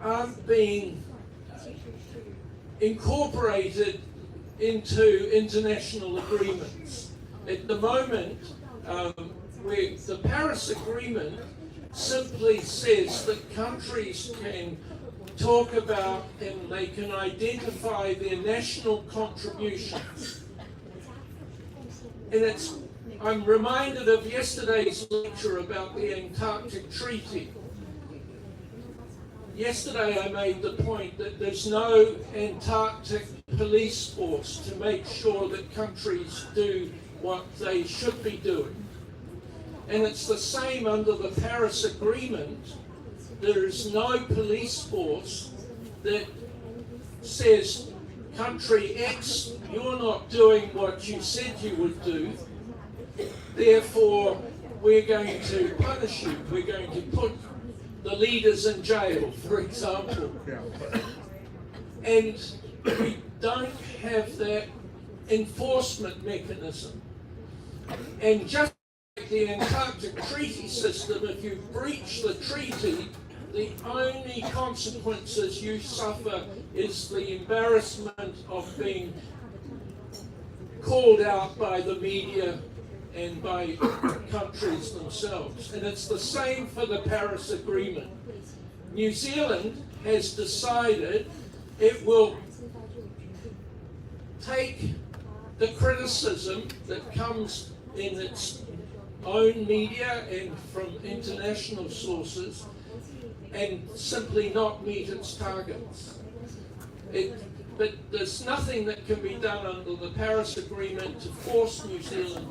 Speaker 2: aren't being incorporated into international agreements. At the moment, the Paris Agreement simply says that countries can talk about and they can identify their national contributions. And I'm reminded of yesterday's lecture about the Antarctic Treaty. Yesterday I made the point that there's no Antarctic police force to make sure that countries do what they should be doing. And it's the same under the Paris Agreement. There is no police force that says, country X, you're not doing what you said you would do, therefore we're going to punish you, we're going to put the leaders in jail, for example. And we don't have that enforcement mechanism. And just like the Antarctic Treaty System, if you breach the treaty, the only consequences you suffer is the embarrassment of being called out by the media and by countries themselves. And it's the same for the Paris Agreement. New Zealand has decided it will take the criticism that comes in its own media and from international sources and simply not meet its targets. But there's nothing that can be done under the Paris Agreement to force New Zealand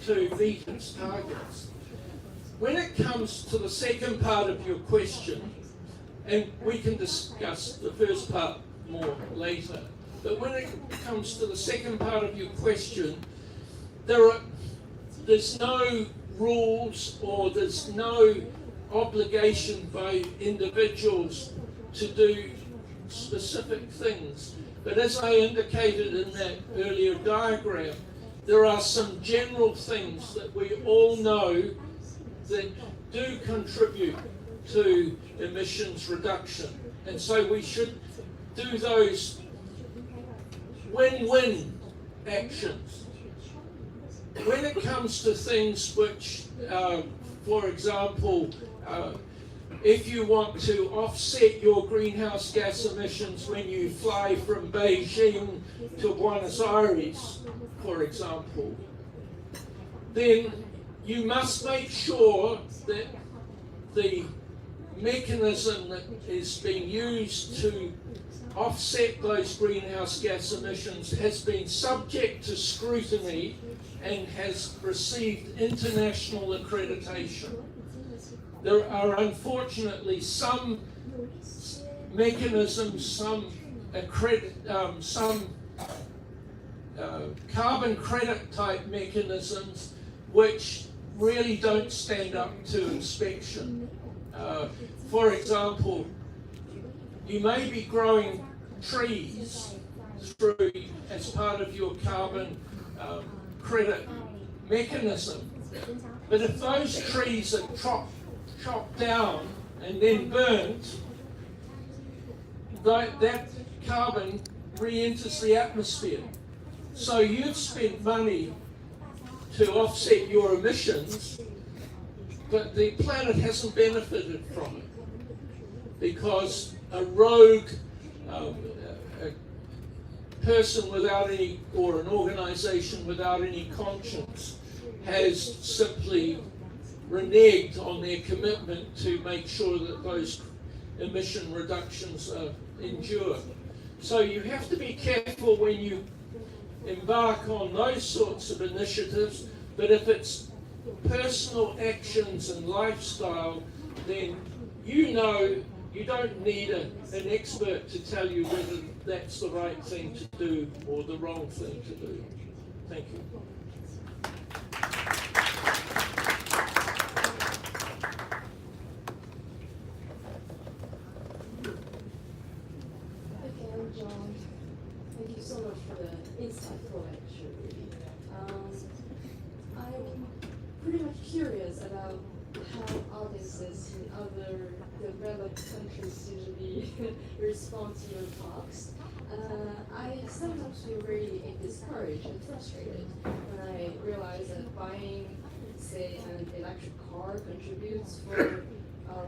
Speaker 2: to meet its targets. When it comes to the second part of your question, and we can discuss the first part more later, but when it comes to the second part of your question, there's no rules or there's no obligation by individuals to do specific things. But as I indicated in that earlier diagram, there are some general things that we all know that do contribute to emissions reduction. And so we should do those win-win actions. When it comes to things which, for example, if you want to offset your greenhouse gas emissions when you fly from Beijing to Buenos Aires, for example, then you must make sure that the mechanism that is being used to offset those greenhouse gas emissions has been subject to scrutiny and has received international accreditation. There are unfortunately some mechanisms, some carbon credit type mechanisms which really don't stand up to inspection. For example, you may be growing trees through as part of your carbon credit mechanism, but if those trees are chopped down and then burnt, that carbon re-enters the atmosphere. So you've spent money to offset your emissions, but the planet hasn't benefited from it because a rogue a person without any, or an organization without any conscience has simply reneged on their commitment to make sure that those emission reductions endure. So you have to be careful when you embark on those sorts of initiatives, but if it's personal actions and lifestyle, then you know you don't need an expert to tell you whether that's the right thing to do or the wrong thing to do. Thank you.
Speaker 6: Okay, I'm John. Thank you so much for the insightful lecture, really. I'm pretty much curious about how audiences in other developed countries usually respond to your talks. I sometimes feel very discouraged and frustrated when I realize that buying, say, an electric car contributes for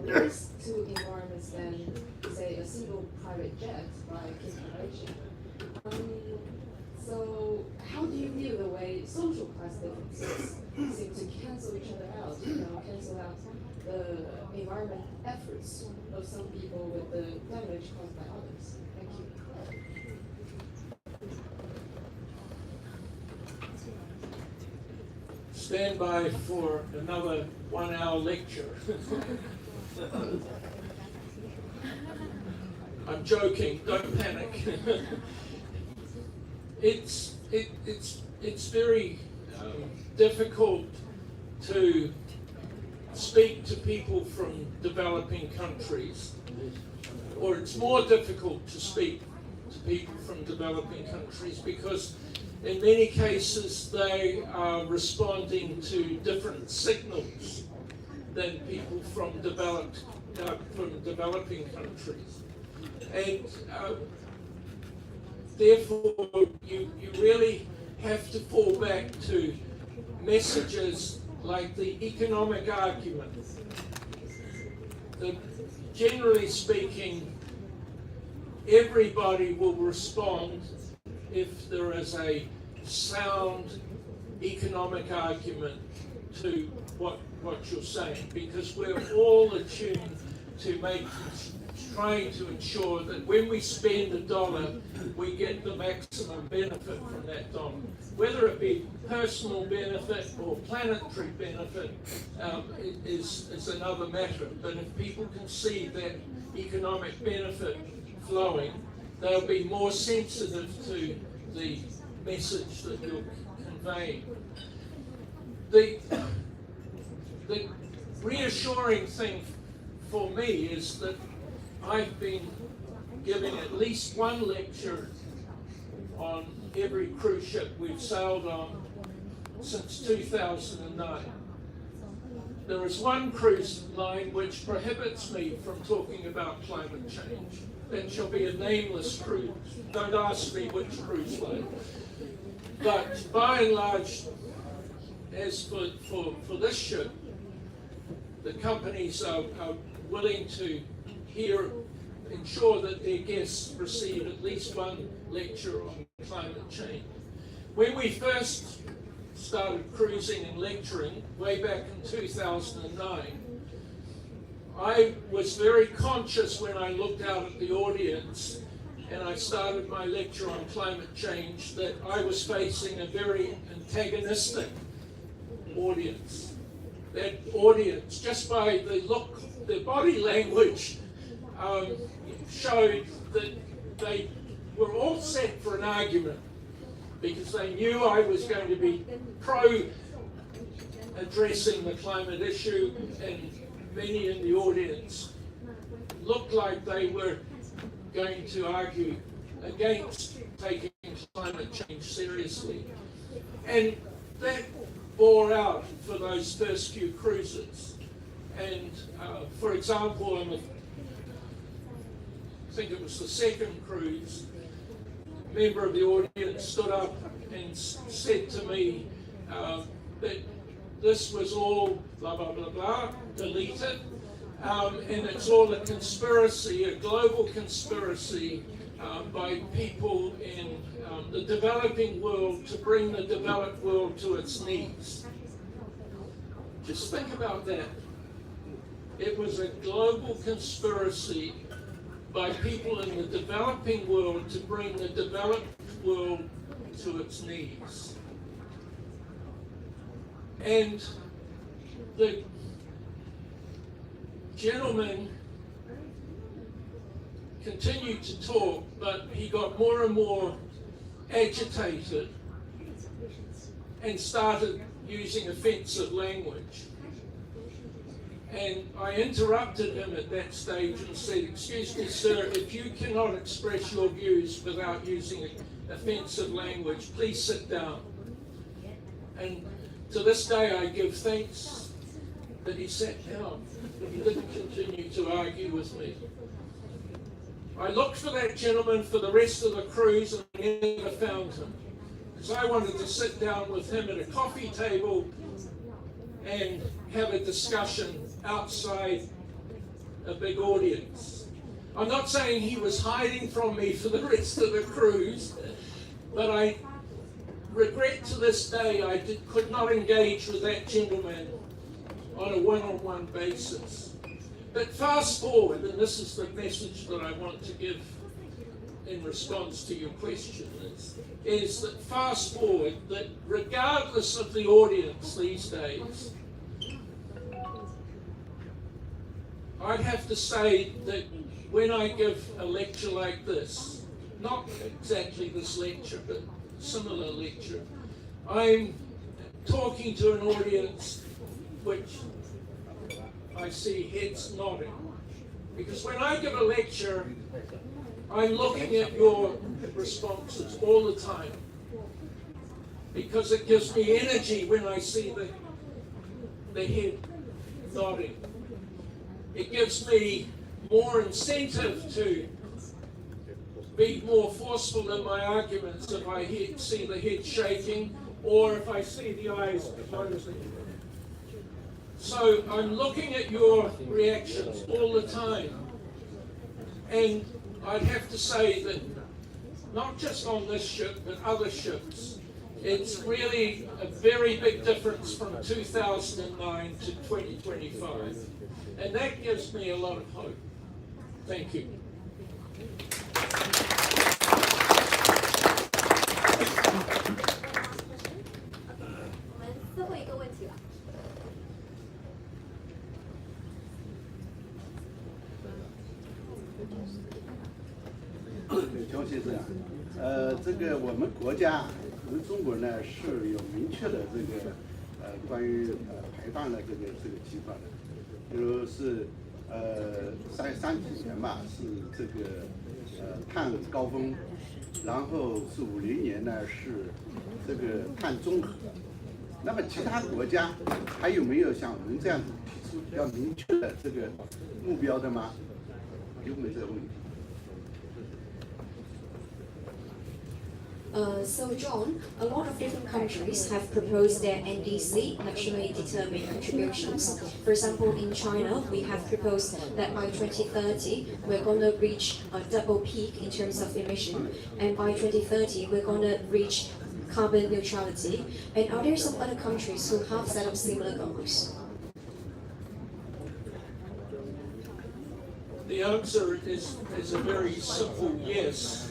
Speaker 6: less to environments than, say, a single private jet by calculation. So how do you view the way social class differences seem to cancel each other out, cancel out the environment efforts of some people with the damage caused by others? Thank you.
Speaker 2: Stand by for another 1 hour lecture. I'm joking, don't panic. It's very difficult to speak to people from developing countries, or it's more difficult to speak to people from developing countries because in many cases they are responding to different signals than people from developing countries. And therefore, you really have to fall back to messages like the economic argument. Generally speaking, everybody will respond if there is a sound economic argument to what you're saying, because we're all attuned to trying to ensure that when we spend $1, we get the maximum benefit from that dollar. Whether it be personal benefit or planetary benefit is another matter. But if people can see that economic benefit flowing, they'll be more sensitive to the message that you're conveying. The reassuring thing for me is that I've been giving at least one lecture on every cruise ship we've sailed on since 2009. There is one cruise line which prohibits me from talking about climate change. That shall be a nameless cruise. Don't ask me which cruise line. But by and large, as for this ship, the companies are willing to ensure that their guests receive at least one lecture on climate change. When we first started cruising and lecturing, way back in 2009, I was very conscious when I looked out at the audience and I started my lecture on climate change that I was facing a very antagonistic audience. That audience, just by the look, the body language, showed that they were all set for an argument because they knew I was going to be pro addressing the climate issue, and many in the audience looked like they were going to argue against taking climate change seriously. And that bore out for those first few cruises. And for example, I think it was the second cruise, a member of the audience stood up and said to me that this was all blah, blah, blah, blah, deleted, and it's all a conspiracy, a global conspiracy by people in the developing world to bring the developed world to its knees. Just think about that. It was a global conspiracy by people in the developing world to bring the developed world to its knees. And the gentleman continued to talk, but he got more and more agitated and started using offensive language. And I interrupted him at that stage and said, "Excuse me, sir, if you cannot express your views without using offensive language, please sit down." And to this day, I give thanks that he sat down. He didn't continue to argue with me. I looked for that gentleman for the rest of the cruise and I never found him, because I wanted to sit down with him at a coffee table and have a discussion outside a big audience. I'm not saying he was hiding from me for the rest of the cruise, but I regret to this day I could not engage with that gentleman on a one-on-one basis. But fast forward, and this is the message that I want to give in response to your question, is that fast forward, that regardless of the audience these days, I'd have to say that when I give a lecture like this, not exactly this lecture, but similar lecture, I'm talking to an audience which I see heads nodding. Because when I give a lecture, I'm looking at your responses all the time. Because it gives me energy when I see the head nodding. It gives me more incentive to be more forceful in my arguments if I see the head shaking or if I see the eyes closing. So I'm looking at your reactions all the time. And I'd have to say that not just on this ship, but other ships, it's really a very big difference from 2009 to 2025. And that gives me a lot of hope. Thank you.
Speaker 7: 最后一个问题了。
Speaker 8: 江先生这个我们国家，我们中国呢是有明确的这个关于排放的这个计划的，比如是三几年吧是这个碳高峰，然后是50年呢是这个碳中和。那么其他国家还有没有像我们这样子提出比较明确的这个目标的吗？有没有这个问题？
Speaker 1: So John, a lot of different countries have proposed their NDC, nationally determined contributions. For example, in China, we have proposed that by 2030, we're going to reach a double peak in terms of emission, and by 2030, we're going to reach carbon neutrality. And are there some other countries who have set up similar goals?
Speaker 2: The answer is a very simple yes.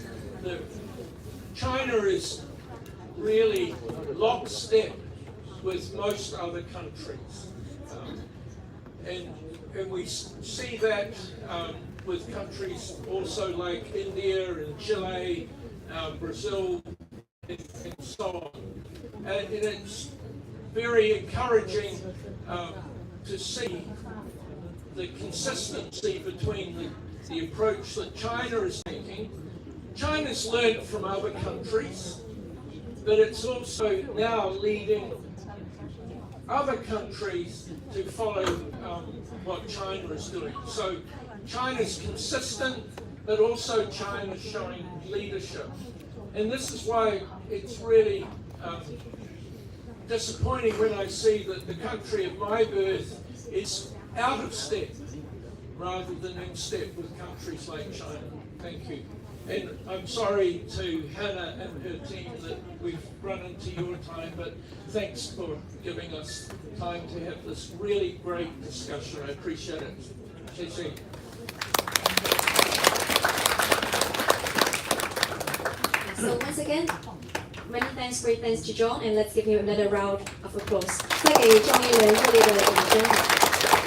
Speaker 2: China is really lockstep with most other countries. And we see that with countries also like India and Chile, Brazil, and so on. And it's very encouraging to see the consistency between the approach that China is taking. China's learned from other countries, but it's also now leading other countries to follow what China is doing. So China's consistent, but also China's showing leadership. And this is why it's really disappointing when I see that the country of my birth is out of step rather than in step with countries like China. Thank you. And I'm sorry to Hannah and her team that we've run into your time, but thanks for giving us time to have this really great discussion. I appreciate it.谢谢.
Speaker 1: So once again, many thanks, great thanks to John, and let's give him another round of applause. 再给庄一伦热烈的掌声。